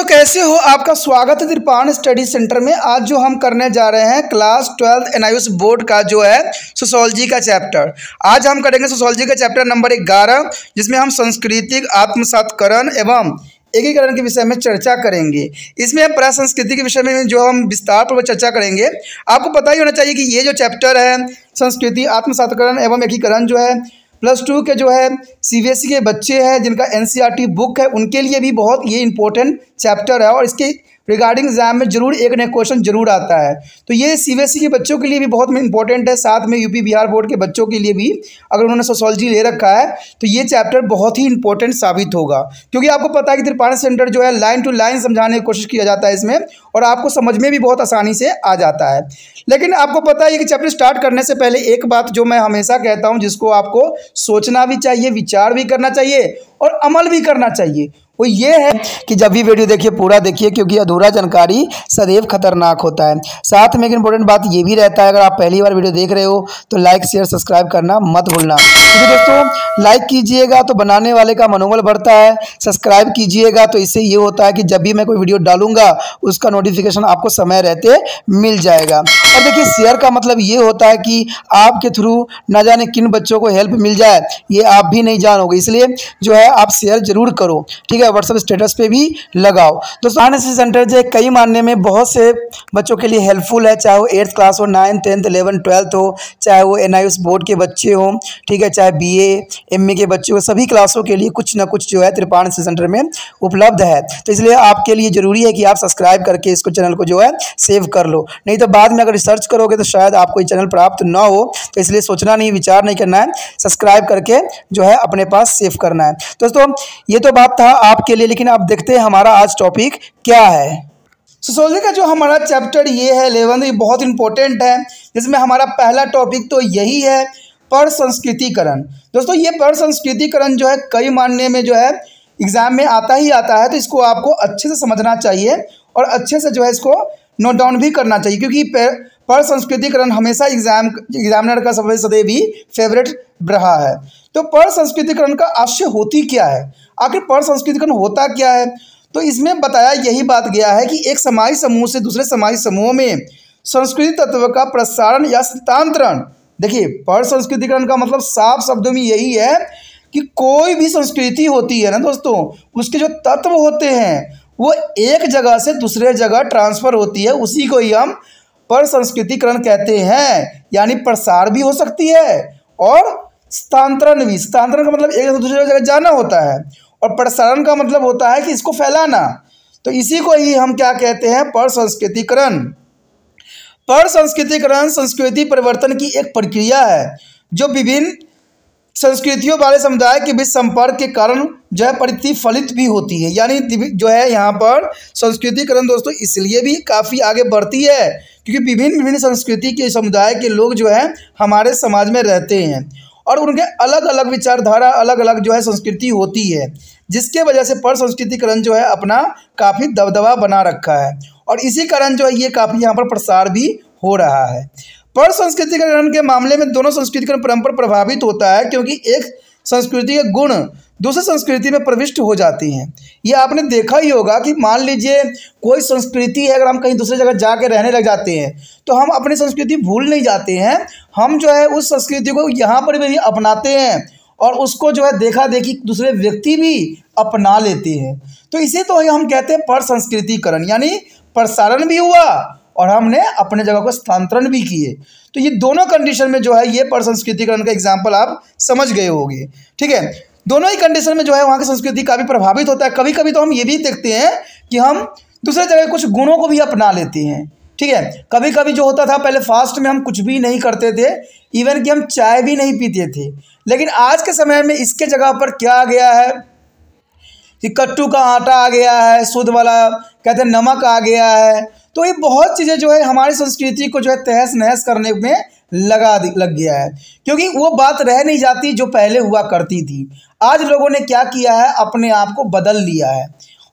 दोस्तों कैसे हो। आपका स्वागत है त्रिपाण स्टडी सेंटर में। आज जो हम करने जा रहे हैं क्लास 12 एनआईओएस बोर्ड का जो है सोशियोलॉजी का चैप्टर। आज हम करेंगे सोशियोलॉजी का चैप्टर नंबर 11, जिसमें हम सांस्कृतिक आत्मसातकरण एवं एकीकरण के विषय में चर्चा करेंगे। इसमें हम प्रसंस्कृति के विषय में जो हम विस्तार पर चर्चा करेंगे। आपको पता ही होना चाहिए कि ये जो चैप्टर है संस्कृति आत्मसातकरण एवं एकीकरण जो है +2 के जो है सीबीएसई के बच्चे हैं जिनका एनसीईआरटी बुक है, उनके लिए भी बहुत ये इंपॉर्टेंट चैप्टर है और इसके रिगार्डिंग एग्जाम में जरूर एक नया क्वेश्चन जरूर आता है। तो ये सीबीएसई के बच्चों के लिए भी बहुत इंपॉर्टेंट है, साथ में यूपी बिहार बोर्ड के बच्चों के लिए भी अगर उन्होंने सोशियोलॉजी ले रखा है तो ये चैप्टर बहुत ही इंपॉर्टेंट साबित होगा। क्योंकि आपको पता है कि त्रिपाण सेंटर जो है लाइन टू लाइन समझाने की कोशिश किया जाता है इसमें, और आपको समझ में भी बहुत आसानी से आ जाता है। लेकिन आपको पता है कि चैप्टर स्टार्ट करने से पहले एक बात जो मैं हमेशा कहता हूँ, जिसको आपको सोचना भी चाहिए, विचार भी करना चाहिए और अमल भी करना चाहिए, वो ये है कि जब भी वीडियो देखिए पूरा देखिए, क्योंकि अधूरा जानकारी सदैव खतरनाक होता है। साथ में एक इंपॉर्टेंट बात ये भी रहता है, अगर आप पहली बार वीडियो देख रहे हो तो लाइक शेयर सब्सक्राइब करना मत भूलना। क्योंकि दोस्तों लाइक कीजिएगा तो बनाने वाले का मनोबल बढ़ता है, सब्सक्राइब कीजिएगा तो इससे ये होता है कि जब भी मैं कोई वीडियो डालूंगा उसका नोटिफिकेशन आपको समय रहते मिल जाएगा। और देखिए शेयर का मतलब ये होता है कि आपके थ्रू न जाने किन बच्चों को हेल्प मिल जाए, ये आप भी नहीं जानोगे, इसलिए जो है आप शेयर जरूर करो, ठीक है। व्हाट्सएप स्टेटस पे भी लगाओ। दोस्तों एनआईओएस सेंटर जो है कई मानने में बहुत से बच्चों के लिए हेल्पफुल है, चाहे वो 8th क्लास हो, 9th 10th 11th 12th हो, चाहे वो एनआईओएस बोर्ड के बच्चे हों, ठीक है, चाहे बीए एमए के बच्चे हो, सभी क्लासों के लिए कुछ ना कुछ जो है त्रिपाण सेंटर में उपलब्ध है। तो इसलिए आपके लिए जरूरी है कि आप सब्सक्राइब करके इसको चैनल को जो है सेव कर लो, नहीं तो बाद में अगर रिसर्च करोगे तो शायद आपको ये चैनल प्राप्त ना हो। तो इसलिए सोचना नहीं, विचार नहीं करना है, सब्सक्राइब करके जो है अपने पास सेव करना है। दोस्तों ये तो बात था आपके लिए, लेकिन आप देखते हैं हमारा आज टॉपिक क्या है। सोशियोलॉजी का जो हमारा चैप्टर ये है 11, ये बहुत इंपॉर्टेंट है, जिसमें हमारा पहला टॉपिक तो यही है परसंस्कृतिकरण। दोस्तों ये परसंस्कृतिकरण जो है कई मानने में जो है एग्जाम में आता ही आता है, तो इसको आपको अच्छे से समझना चाहिए और अच्छे से जो है इसको नोट डाउन भी करना चाहिए, क्योंकि परसंस्कृतिकरण हमेशा एग्जामिनर का सबसे सदैव भी फेवरेट रहा है। तो परसंस्कृतिकरण का आशय होती क्या है, आखिर परसंस्कृतिकरण होता क्या है? तो इसमें बताया यही बात गया है कि एक समाजी समूह से दूसरे समाजी समूह में संस्कृति तत्व का प्रसारण या हस्तांतरण। देखिए परसंस्कृतिकरण का मतलब साफ शब्दों में यही है कि कोई भी संस्कृति होती है ना दोस्तों, उसके जो तत्व होते हैं वो एक जगह से दूसरे जगह ट्रांसफ़र होती है, उसी को ही हम परसंस्कृतिकरण कहते हैं। यानी प्रसार भी हो सकती है और स्थानांतरण भी। स्थानांतरण का मतलब एक से दूसरे जगह जाना होता है, और प्रसारण का मतलब होता है कि इसको फैलाना। तो इसी को ही हम क्या कहते हैं, परसंस्कृतिकरण। परसंस्कृतिकरण संस्कृति परिवर्तन की एक प्रक्रिया है जो विभिन्न संस्कृतियों वाले समुदाय के बीच संपर्क के कारण जो है प्रतिफलित भी होती है। यानी जो है यहाँ पर संस्कृतिकरण दोस्तों इसलिए भी काफ़ी आगे बढ़ती है क्योंकि विभिन्न संस्कृति के समुदाय के लोग जो है हमारे समाज में रहते हैं और उनके अलग अलग विचारधारा, अलग अलग जो है संस्कृति होती है, जिसके वजह से परसंस्कृतिकरण जो है अपना काफ़ी दबदबा बना रखा है और इसी कारण जो है ये काफ़ी यहाँ पर प्रसार भी हो रहा है। परसंस्कृतिकरण के मामले में दोनों संस्कृतिकरण परंपरा प्रभावित होता है, क्योंकि एक संस्कृति के गुण दूसरी संस्कृति में प्रविष्ट हो जाती हैं। ये आपने देखा ही होगा कि मान लीजिए कोई संस्कृति है, अगर हम कहीं दूसरी जगह जाके रहने लग जाते हैं तो हम अपनी संस्कृति भूल नहीं जाते हैं, हम जो है उस संस्कृति को यहाँ पर भी अपनाते हैं और उसको जो है देखा देखी दूसरे व्यक्ति भी अपना लेते हैं। तो इसे तो हम कहते हैं परसंस्कृतिकरण, यानी प्रसारण भी हुआ और हमने अपने जगह को स्थानांतरण भी किए। तो ये दोनों कंडीशन में जो है ये परसंस्कृतिकरण का एग्जाम्पल आप समझ गए होंगे, ठीक है। दोनों ही कंडीशन में जो है वहाँ की संस्कृति काफ़ी प्रभावित होता है। कभी कभी तो हम ये भी देखते हैं कि हम दूसरे जगह कुछ गुणों को भी अपना लेते हैं, ठीक है। कभी कभी जो होता था, पहले फास्ट में हम कुछ भी नहीं करते थे, इवन कि हम चाय भी नहीं पीते थे, लेकिन आज के समय में इसके जगह पर क्या आ गया है कि कट्टू का आटा आ गया है, शुद्ध वाला कहते हैं नमक आ गया है। तो ये बहुत चीज़ें जो है हमारी संस्कृति को जो है तहस नहस करने में लग गया है, क्योंकि वो बात रह नहीं जाती जो पहले हुआ करती थी। आज लोगों ने क्या किया है, अपने आप को बदल लिया है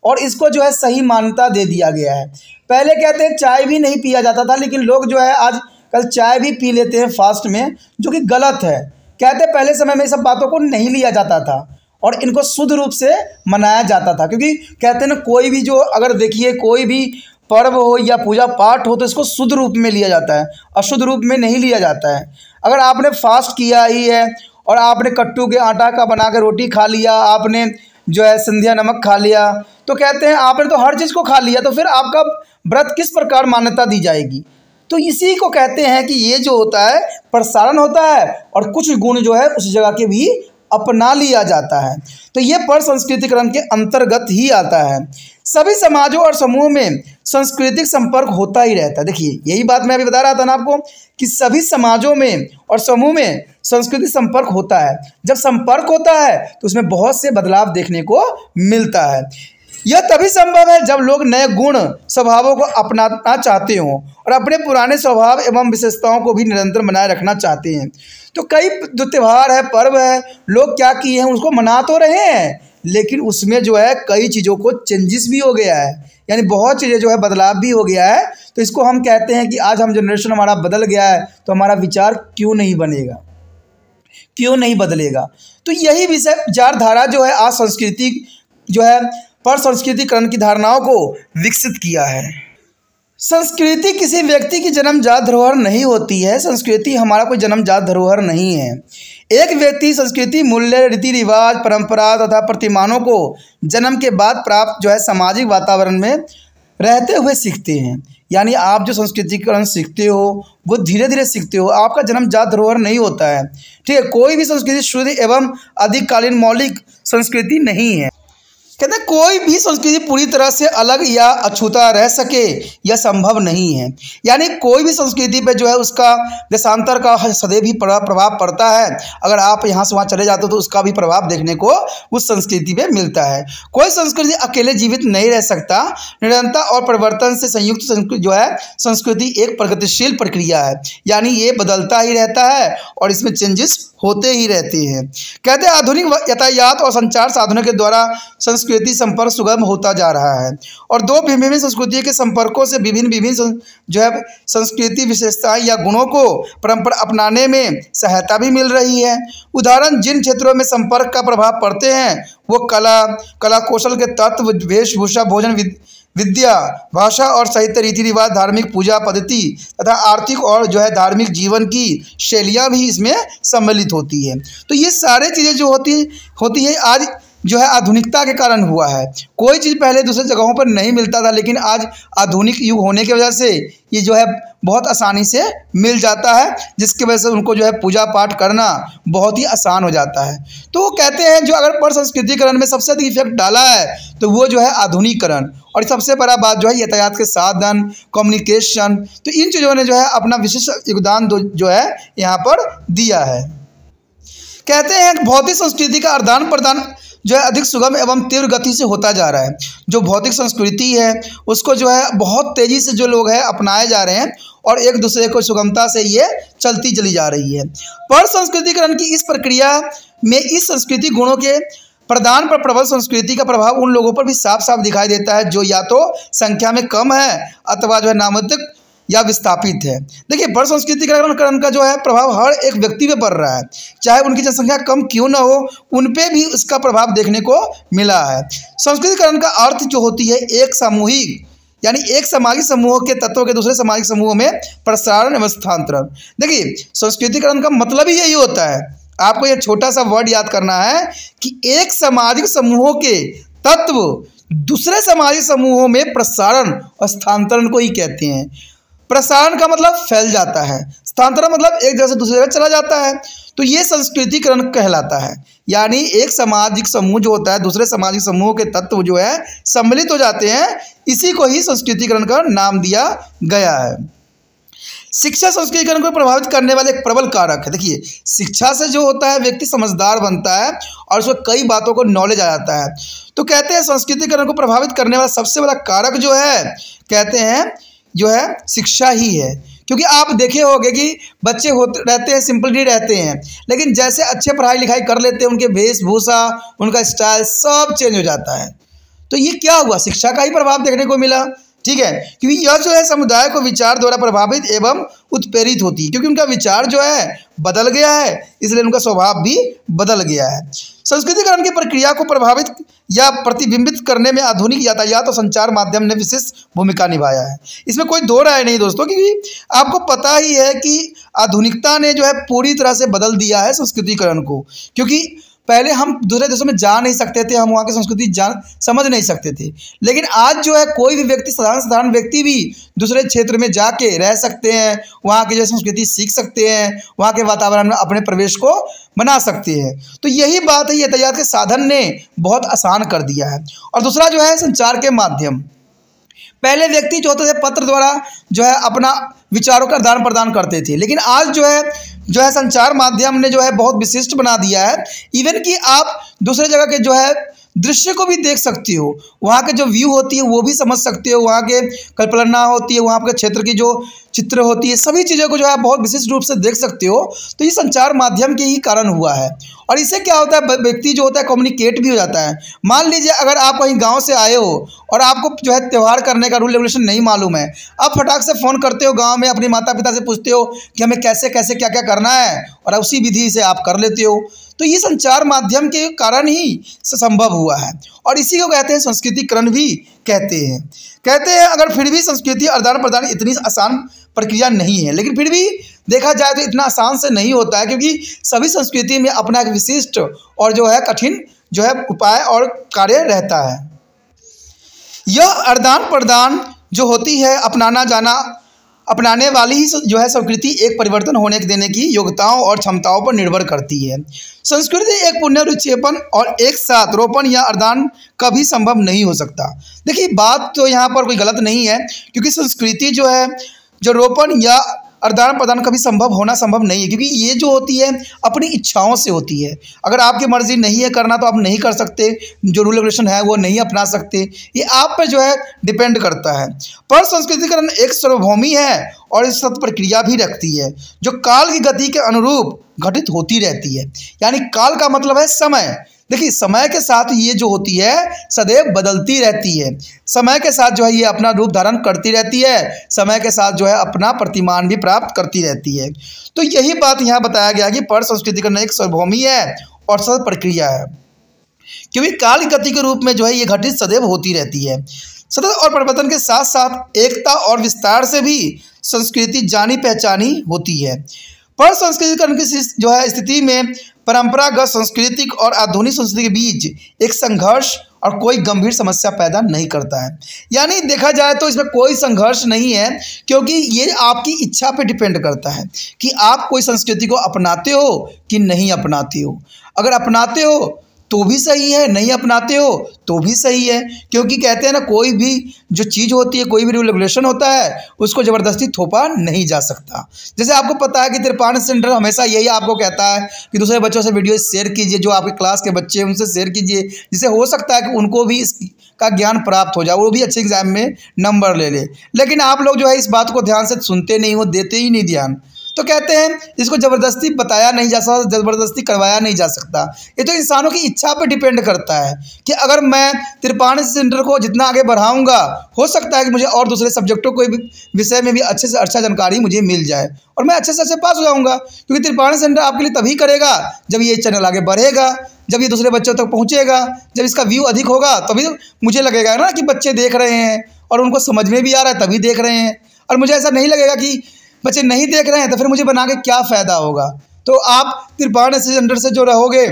और इसको जो है सही मान्यता दे दिया गया है। पहले कहते हैं चाय भी नहीं पिया जाता था, लेकिन लोग जो है आज कल चाय भी पी लेते हैं फास्ट में, जो कि गलत है। कहते हैं पहले समय में सब बातों को नहीं लिया जाता था और इनको शुद्ध रूप से मनाया जाता था। क्योंकि कहते हैं ना, कोई भी जो अगर देखिए कोई भी पर्व हो या पूजा पाठ हो तो इसको शुद्ध रूप में लिया जाता है, अशुद्ध रूप में नहीं लिया जाता है। अगर आपने फास्ट किया ही है और आपने कट्टू के आटा का बना के रोटी खा लिया, आपने जो है सिंधिया नमक खा लिया, तो कहते हैं आपने तो हर चीज़ को खा लिया, तो फिर आपका व्रत किस प्रकार मान्यता दी जाएगी। तो इसी को कहते हैं कि ये जो होता है प्रसारण होता है और कुछ गुण जो है उस जगह के भी अपना लिया जाता है। तो ये पर संस्कृतिकरण के अंतर्गत ही आता है। सभी समाजों और समूह में सांस्कृतिक संपर्क होता ही रहता है। देखिए यही बात मैं अभी बता रहा था ना आपको कि सभी समाजों में और समूह में सांस्कृतिक संपर्क होता है। जब संपर्क होता है तो उसमें बहुत से बदलाव देखने को मिलता है। यह तभी संभव है जब लोग नए गुण स्वभावों को अपनाना चाहते हों और अपने पुराने स्वभाव एवं विशेषताओं को भी निरंतर बनाए रखना चाहते हैं। तो कई जो त्यौहार है, पर्व है, लोग क्या किए हैं उसको मना तो रहे हैं, लेकिन उसमें जो है कई चीज़ों को चेंजेस भी हो गया है, यानी बहुत चीज़ें जो है बदलाव भी हो गया है। तो इसको हम कहते हैं कि आज हम जनरेशन हमारा बदल गया है तो हमारा विचार क्यों नहीं बनेगा, क्यों नहीं बदलेगा। तो यही विचारधारा जो है आज संस्कृति जो है पर संस्कृतिकरण की धारणाओं को विकसित किया है। संस्कृति किसी व्यक्ति की जन्मजात धरोहर नहीं होती है। संस्कृति हमारा कोई जन्मजात धरोहर नहीं है। एक व्यक्ति संस्कृति, मूल्य, रीति रिवाज, परंपरा तथा प्रतिमानों को जन्म के बाद प्राप्त जो है सामाजिक वातावरण में रहते हुए सीखते हैं। यानी आप जो संस्कृतिकरण सीखते हो वो धीरे धीरे सीखते हो, आपका जन्मजात धरोहर नहीं होता है। ठीक है, कोई भी संस्कृति शुद्ध एवं अधिककालीन मौलिक संस्कृति नहीं है। कहते हैं कोई भी संस्कृति पूरी तरह से अलग या अछूता रह सके यह संभव नहीं है। यानी कोई भी संस्कृति पे जो है उसका देशांतर का सदैव ही प्रभाव पड़ता है। अगर आप यहाँ से वहाँ चले जाते हो तो उसका भी प्रभाव देखने को उस संस्कृति पे मिलता है। कोई संस्कृति अकेले जीवित नहीं रह सकता। निरंतर और परिवर्तन से संयुक्त संस्कृति जो है संस्कृति एक प्रगतिशील प्रक्रिया है, यानी ये बदलता ही रहता है और इसमें चेंजेस होते ही रहते हैं। कहते हैं आधुनिक यातायात और संचार साधनों के द्वारा संस्कृति संपर्क सुगम होता जा रहा है और दो भिन्न भिन्न संस्कृतियों के संपर्कों से विभिन्न जो है संस्कृति विशेषताएं या गुणों को परंपरा अपनाने में सहायता भी मिल रही है। उदाहरण, जिन क्षेत्रों में संपर्क का प्रभाव पड़ते हैं वो कला कौशल के तत्व, वेशभूषा, भोजन, विद्या, भाषा और साहित्य, रीति रिवाज, धार्मिक पूजा पद्धति तथा आर्थिक और जो है धार्मिक जीवन की शैलियाँ भी इसमें सम्मिलित होती है। तो ये सारे चीज़ें जो होती है आज जो है आधुनिकता के कारण हुआ है। कोई चीज़ पहले दूसरे जगहों पर नहीं मिलता था, लेकिन आज आधुनिक युग होने की वजह से ये जो है बहुत आसानी से मिल जाता है, जिसकी वजह से उनको जो है पूजा पाठ करना बहुत ही आसान हो जाता है। तो वो कहते हैं जो अगर पर संस्कृतिकरण में सबसे अधिक इफेक्ट डाला है तो वो जो है आधुनिकीकरण, और सबसे बड़ा बात जो है यातायात के साधन, कम्युनिकेशन, तो इन चीज़ों ने जो है अपना विशिष्ट योगदान जो है यहाँ पर दिया है। कहते हैं भौतिक संस्कृति का आदान प्रदान जो है अधिक सुगम एवं तीव्र गति से होता जा रहा है। जो भौतिक संस्कृति है उसको जो है बहुत तेज़ी से जो लोग हैं अपनाए जा रहे हैं और एक दूसरे को सुगमता से ये चलती चली जा रही है। पर संस्कृतिकरण की इस प्रक्रिया में इस संस्कृति गुणों के प्रदान पर प्रबल संस्कृति का प्रभाव उन लोगों पर भी साफ साफ दिखाई देता है जो या तो संख्या में कम है अथवा जो है नाममात्र या विस्थापित है। देखिए, पर संस्कृतिकरण का जो है प्रभाव हर एक व्यक्ति पे पड़ रहा है, चाहे उनकी जनसंख्या कम क्यों ना हो, उन पे भी उसका प्रभाव देखने को मिला है। संस्कृतिकरण का अर्थ जो होती है एक सामूहिक, यानी एक सामाजिक समूह के तत्वों के दूसरे सामाजिक समूह में प्रसारण एवं स्थानांतरण। देखिए, संस्कृतिकरण का मतलब ही यही होता है। आपको यह छोटा सा वर्ड याद करना है कि एक सामाजिक समूहों के तत्व दूसरे सामाजिक समूहों में प्रसारण और स्थानांतरण को ही कहते हैं। प्रसारण का मतलब फैल जाता है, स्थानांतरण मतलब एक जगह से दूसरी जगह चला जाता है। तो ये संस्कृतिकरण कहलाता है, यानी एक सामाजिक समूह जो होता है दूसरे सामाजिक समूह के तत्व जो है सम्मिलित हो जाते हैं, इसी को ही संस्कृतिकरण का नाम दिया गया है। शिक्षा संस्कृतिकरण को प्रभावित करने वाले एक प्रबल कारक है। देखिए, शिक्षा से जो होता है व्यक्ति समझदार बनता है और उसको कई बातों को नॉलेज आ जाता है। तो कहते हैं संस्कृतिकरण को प्रभावित करने वाला सबसे बड़ा कारक जो है कहते हैं जो है शिक्षा ही है। क्योंकि आप देखे होंगे कि बच्चे रहते हैं सिंपली रहते हैं, लेकिन जैसे अच्छे पढ़ाई लिखाई कर लेते हैं उनके वेशभूषा, उनका स्टाइल सब चेंज हो जाता है। तो ये क्या हुआ, शिक्षा का ही प्रभाव देखने को मिला। ठीक है, क्योंकि यह जो है समुदाय को विचार द्वारा प्रभावित एवं उत्प्रेरित होती है, क्योंकि उनका विचार जो है बदल गया है, इसलिए उनका स्वभाव भी बदल गया है। संस्कृतिकरण की प्रक्रिया को प्रभावित या प्रतिबिंबित करने में आधुनिक यातायात और संचार माध्यम ने विशेष भूमिका निभाया है। इसमें कोई दो राय नहीं दोस्तों, क्योंकि आपको पता ही है कि आधुनिकता ने जो है पूरी तरह से बदल दिया है संस्कृतिकरण को, क्योंकि पहले हम दूसरे देशों में जा नहीं सकते थे, हम वहाँ की संस्कृति समझ नहीं सकते थे, लेकिन आज जो है कोई भी व्यक्ति, साधारण व्यक्ति भी दूसरे क्षेत्र में जाके रह सकते हैं, वहाँ की जो संस्कृति सीख सकते हैं, वहाँ के वातावरण में अपने प्रवेश को बना सकते हैं। तो यही बात है, यातायात के साधन ने बहुत आसान कर दिया है। और दूसरा जो है संचार के माध्यम। पहले व्यक्ति जो होते थे पत्र द्वारा जो है अपना विचारों का आदान प्रदान करते थे, लेकिन आज जो है संचार माध्यम ने जो है बहुत विशिष्ट बना दिया है। इवन कि आप दूसरे जगह के जो है दृश्य को भी देख सकते हो, वहाँ के जो व्यू होती है वो भी समझ सकते हो, वहाँ के कल्पना होती है, वहाँ के क्षेत्र की जो चित्र होती है, सभी चीज़ों को जो है बहुत विशिष्ट रूप से देख सकते हो। तो ये संचार माध्यम के ही कारण हुआ है। और इससे क्या होता है, व्यक्ति जो होता है कम्युनिकेट भी हो जाता है। मान लीजिए अगर आप कहीं गांव से आए हो और आपको जो है त्यौहार करने का रूल रेगुलेशन नहीं मालूम है, आप फटाक से फ़ोन करते हो गांव में, अपने माता पिता से पूछते हो कि हमें कैसे कैसे क्या क्या करना है, और उसी विधि से आप कर लेते हो। तो ये संचार माध्यम के कारण ही संभव हुआ है, और इसी को कहते हैं संस्कृतिकरण भी कहते हैं। अगर फिर भी संस्कृति आदान प्रदान इतनी आसान प्रक्रिया नहीं है, लेकिन फिर भी देखा जाए तो इतना आसान से नहीं होता है, क्योंकि सभी संस्कृति में अपना एक विशिष्ट और जो है कठिन जो है उपाय और कार्य रहता है। यह आदान प्रदान जो होती है अपनाने वाली ही जो है संस्कृति एक परिवर्तन होने देने की योग्यताओं और क्षमताओं पर निर्भर करती है। संस्कृति एक पुनरुत्क्षेपण और एक साथ रोपण या आदान कभी संभव नहीं हो सकता। देखिए बात तो यहाँ पर कोई गलत नहीं है, क्योंकि संस्कृति जो है जो रोपण या आदान प्रदान कभी होना संभव नहीं है, क्योंकि ये जो होती है अपनी इच्छाओं से होती है। अगर आपकी मर्जी नहीं है करना तो आप नहीं कर सकते, जो रूल रेगुलेशन है वो नहीं अपना सकते, ये आप पर जो है डिपेंड करता है। पर संस्कृतिकरण एक सार्वभौमी है और इस सत प्रक्रिया भी रखती है, जो काल की गति के अनुरूप घटित होती रहती है। यानी काल का मतलब है समय। देखिए समय के साथ ये जो होती है सदैव बदलती रहती है, समय के साथ जो है ये अपना रूप धारण करती रहती है, समय के साथ जो है अपना प्रतिमान भी प्राप्त करती रहती है। तो यही बात यहाँ बताया गया कि पर संस्कृतिकरण एक सार्वभौमी है और सत प्रक्रिया है, क्योंकि काल की गति के रूप में जो है ये घटित सदैव होती रहती है। सतत और परिवर्तन के साथ साथ एकता और विस्तार से भी संस्कृति जानी पहचानी होती है। पर संस्कृतिकरण की जो है स्थिति में परंपरागत सांस्कृतिक और आधुनिक संस्कृति के बीच एक संघर्ष और कोई गंभीर समस्या पैदा नहीं करता है। यानी देखा जाए तो इसमें कोई संघर्ष नहीं है, क्योंकि ये आपकी इच्छा पे डिपेंड करता है कि आप कोई संस्कृति को अपनाते हो कि नहीं अपनाते हो। अगर अपनाते हो तो भी सही है, नहीं अपनाते हो तो भी सही है, क्योंकि कहते हैं ना कोई भी जो चीज़ होती है, कोई भी रूल रेगुलेशन होता है उसको ज़बरदस्ती थोपा नहीं जा सकता। जैसे आपको पता है कि तिरपान सेंटर हमेशा यही आपको कहता है कि दूसरे बच्चों से वीडियो शेयर कीजिए, जो आपके क्लास के बच्चे हैं उनसे शेयर कीजिए, जिससे हो सकता है कि उनको भी इसका ज्ञान प्राप्त हो जाए, वो भी अच्छे एग्जाम में नंबर ले ले। लेकिन आप लोग जो है इस बात को ध्यान से सुनते नहीं हो, देते ही नहीं ध्यान। तो कहते हैं इसको ज़बरदस्ती बताया नहीं जा सकता, ज़बरदस्ती करवाया नहीं जा सकता। ये तो इंसानों की इच्छा पर डिपेंड करता है कि अगर मैं तिरपान सेंटर को जितना आगे बढ़ाऊंगा, हो सकता है कि मुझे और दूसरे सब्जेक्टों को विषय में भी अच्छे से अच्छा जानकारी मुझे मिल जाए और मैं अच्छे से अच्छे पास हो जाऊँगा। क्योंकि तिरपान सेंटर आपके लिए तभी करेगा जब ये चैनल आगे बढ़ेगा, जब ये दूसरे बच्चों तक पहुँचेगा, जब इसका व्यू अधिक होगा, तभी मुझे लगेगा ना कि बच्चे देख रहे हैं और उनको समझ में भी आ रहा है, तभी देख रहे हैं। और मुझे ऐसा नहीं लगेगा कि बच्चे नहीं देख रहे हैं तो फिर मुझे बना के क्या फ़ायदा होगा। तो आप तिरपान सेंटर से जो रहोगे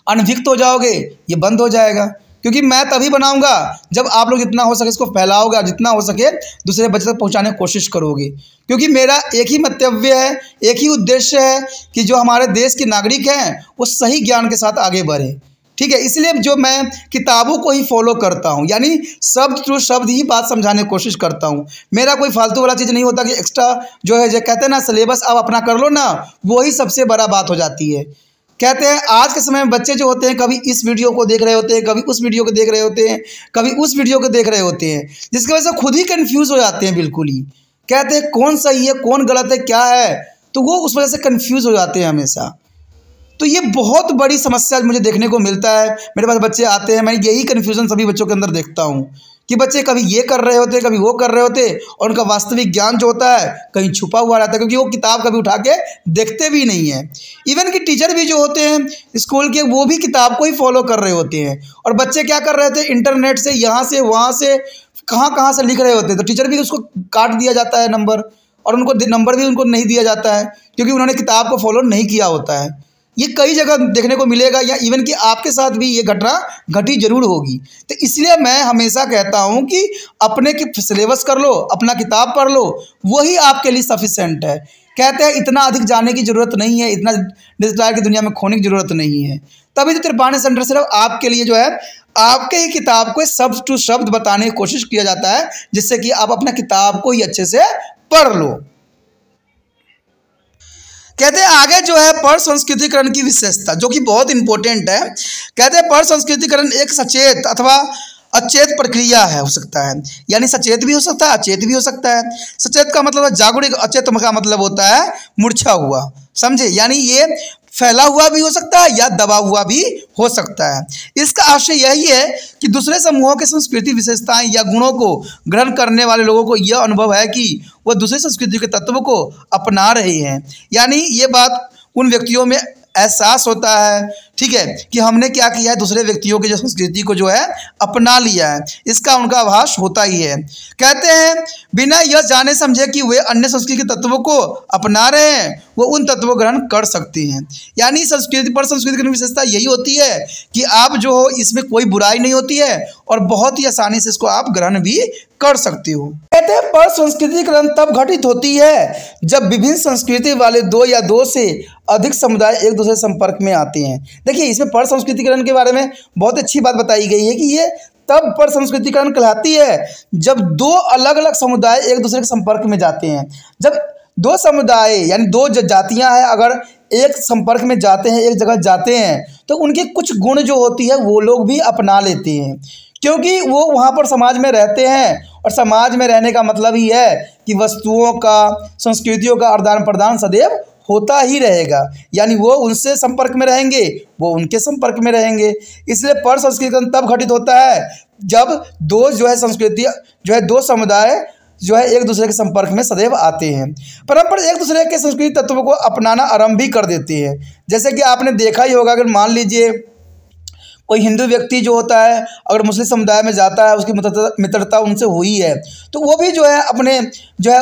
अनभिक्त हो जाओगे, ये बंद हो जाएगा। क्योंकि मैं तभी बनाऊंगा जब आप लोग जितना हो सके इसको फैलाओगे, जितना हो सके दूसरे बच्चे तक पहुंचाने की कोशिश करोगे। क्योंकि मेरा एक ही मंतव्य है, एक ही उद्देश्य है कि जो हमारे देश के नागरिक हैं वो सही ज्ञान के साथ आगे बढ़े। ठीक है, इसलिए जो मैं किताबों को ही फॉलो करता हूँ, यानी शब्द टू शब्द ही बात समझाने की कोशिश करता हूँ। मेरा कोई फालतू वाला चीज़ नहीं होता कि एक्स्ट्रा जो है जो कहते हैं ना सिलेबस आप अपना कर लो ना, वही सबसे बड़ा बात हो जाती है। कहते हैं आज के समय में बच्चे जो होते हैं कभी इस वीडियो को देख रहे होते हैं, कभी उस वीडियो को देख रहे होते हैं, कभी उस वीडियो को देख रहे होते हैं, जिसकी वजह से खुद ही कन्फ्यूज़ हो जाते हैं। बिल्कुल ही कहते हैं कौन सही है कौन गलत है क्या है, तो वो उस वजह से कन्फ्यूज़ हो जाते हैं हमेशा। तो ये बहुत बड़ी समस्या मुझे देखने को मिलता है। मेरे पास बच्चे आते हैं, मैं यही कन्फ्यूज़न सभी बच्चों के अंदर देखता हूँ कि बच्चे कभी ये कर रहे होते, कभी वो कर रहे होते, और उनका वास्तविक ज्ञान जो होता है कहीं छुपा हुआ रहता है, क्योंकि वो किताब कभी उठा के देखते भी नहीं है। इवन कि टीचर भी जो होते हैं स्कूल के, वो भी किताब को ही फॉलो कर रहे होते हैं, और बच्चे क्या कर रहे थे, इंटरनेट से यहाँ से वहाँ से कहाँ कहाँ से लिख रहे होते हैं, तो टीचर भी उसको काट दिया जाता है नंबर, और उनको नंबर भी उनको नहीं दिया जाता है, क्योंकि उन्होंने किताब को फॉलो नहीं किया होता है। ये कई जगह देखने को मिलेगा, या इवन कि आपके साथ भी ये घटना घटी जरूर होगी। तो इसलिए मैं हमेशा कहता हूँ कि अपने सिलेबस कर लो, अपना किताब पढ़ लो, वही आपके लिए सफिशेंट है। कहते हैं इतना अधिक जानने की ज़रूरत नहीं है, इतना डिजिटल की दुनिया में खोने की ज़रूरत नहीं है। तभी तो त्रिपाठी सेंटर सिर्फ आपके लिए जो है आपके ही किताब को शब्द टू शब्द बताने की कोशिश किया जाता है, जिससे कि आप अपना किताब को ही अच्छे से पढ़ लो। कहते हैं आगे जो है पढ़ संस्कृतिकरण की विशेषता, जो कि बहुत इंपॉर्टेंट है। कहते हैं पढ़ संस्कृतिकरण एक सचेत अथवा अचेत प्रक्रिया है, हो सकता है, यानी सचेत भी हो सकता है, अचेत भी हो सकता है। सचेत का मतलब है जागरूक, अचेत का मतलब होता है मूर्छा हुआ, समझे, यानी ये फैला हुआ भी हो सकता है या दबा हुआ भी हो सकता है। इसका आशय यही है कि दूसरे समूहों के संस्कृति विशेषताएं या गुणों को ग्रहण करने वाले लोगों को यह अनुभव है कि वह दूसरी संस्कृति के तत्वों को अपना रहे हैं, यानी ये बात उन व्यक्तियों में एहसास होता है, ठीक है, कि हमने क्या किया है, दूसरे व्यक्तियों की जो संस्कृति को जो है अपना लिया है, इसका उनका आभास होता ही है। कहते हैं बिना यह जाने समझे कि वे अन्य संस्कृति के तत्वों को अपना रहे हैं, वो उन तत्वों को ग्रहण कर सकते हैं। यानी संस्कृति पर संस्कृति की विशेषता यही होती है कि आप जो हो इसमें कोई बुराई नहीं होती है, और बहुत ही आसानी से इसको आप ग्रहण भी कर सकते हो। कहते हैं पर संस्कृतिकरण तब घटित होती है जब विभिन्न संस्कृति वाले दो या दो से अधिक समुदाय एक दूसरे संपर्क में आते हैं। देखिए इसमें पर संस्कृतिकरण के बारे में बहुत अच्छी बात बताई गई है कि ये तब पर संस्कृतिकरण कहलाती है जब दो अलग अलग समुदाय एक दूसरे के संपर्क में जाते हैं। जब दो समुदाय यानी दो जातियां हैं अगर एक संपर्क में जाते हैं, एक जगह जाते हैं, तो उनके कुछ गुण जो होती है वो लोग भी अपना लेते हैं, क्योंकि वो वहाँ पर समाज में रहते हैं, और समाज में रहने का मतलब ही है कि वस्तुओं का, संस्कृतियों का आदान प्रदान सदैव होता ही रहेगा, यानी वो उनसे संपर्क में रहेंगे, वो उनके संपर्क में रहेंगे। इसलिए पर संस्कृतिकरण तब घटित होता है जब दो जो है संस्कृति जो है दो समुदाय जो है एक दूसरे के संपर्क में सदैव आते हैं, परंपरा एक दूसरे के संस्कृति तत्वों को अपनाना आरंभ भी कर देते हैं। जैसे कि आपने देखा ही होगा, अगर मान लीजिए कोई हिंदू व्यक्ति जो होता है अगर मुस्लिम समुदाय में जाता है, उसकी मित्रता उनसे हुई है, तो वो भी जो है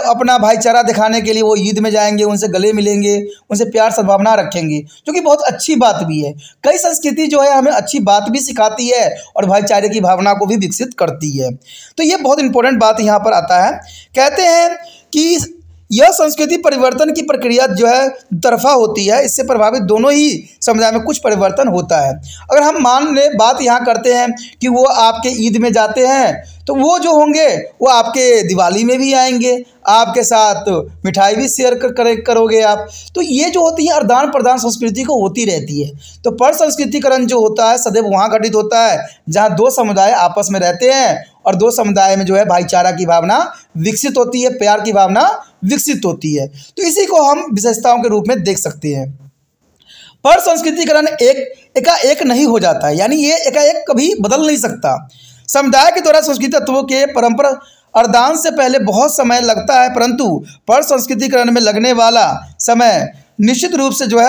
अपना भाईचारा दिखाने के लिए वो ईद में जाएंगे, उनसे गले मिलेंगे, उनसे प्यार सद्भावना रखेंगे, जो कि बहुत अच्छी बात भी है। कई संस्कृति जो है हमें अच्छी बात भी सिखाती है और भाईचारे की भावना को भी विकसित करती है। तो ये बहुत इंपॉर्टेंट बात यहाँ पर आता है। कहते हैं कि यह संस्कृति परिवर्तन की प्रक्रिया जो है तरफा होती है, इससे प्रभावित दोनों ही समुदाय में कुछ परिवर्तन होता है। अगर हम मान ले बात यहाँ करते हैं कि वो आपके ईद में जाते हैं, तो वो जो होंगे वो आपके दिवाली में भी आएंगे, आपके साथ मिठाई भी शेयर करोगे आप। तो ये जो होती है आदान प्रदान संस्कृति को होती रहती है। तो पर संस्कृतिकरण जो होता है सदैव वहाँ घटित होता है जहाँ दो समुदाय आपस में रहते हैं और दो समुदाय में जो है भाईचारा की भावना विकसित होती है, प्यार की भावना विकसित होती है। तो इसी को हम विशेषताओं के रूप में देख सकते हैं। पर संस्कृतिकरण एकाएक नहीं हो जाता है, यानी ये एकाएक कभी बदल नहीं सकता। समुदाय के द्वारा संस्कृति तत्वों के परंपरा अर्दान से पहले बहुत समय लगता है, परंतु पर संस्कृतिकरण में लगने वाला समय निश्चित रूप से जो है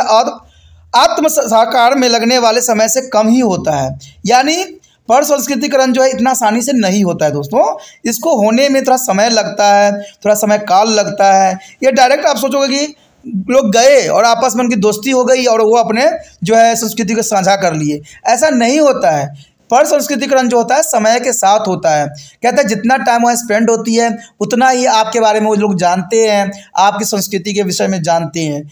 आत्म साकार में लगने वाले समय से कम ही होता है। यानी पर संस्कृतिकरण जो है इतना आसानी से नहीं होता है दोस्तों, इसको होने में थोड़ा समय लगता है, थोड़ा समय काल लगता है। ये डायरेक्ट आप सोचोगे कि लोग गए और आपस में उनकी दोस्ती हो गई और वो अपने जो है संस्कृति को साझा कर लिए, ऐसा नहीं होता है। पर संस्कृतिकरण जो होता है समय के साथ होता है। कहते हैं जितना टाइम वहाँ स्पेंड होती है उतना ही आपके बारे में वो लोग जानते हैं, आपकी संस्कृति के विषय में जानते हैं।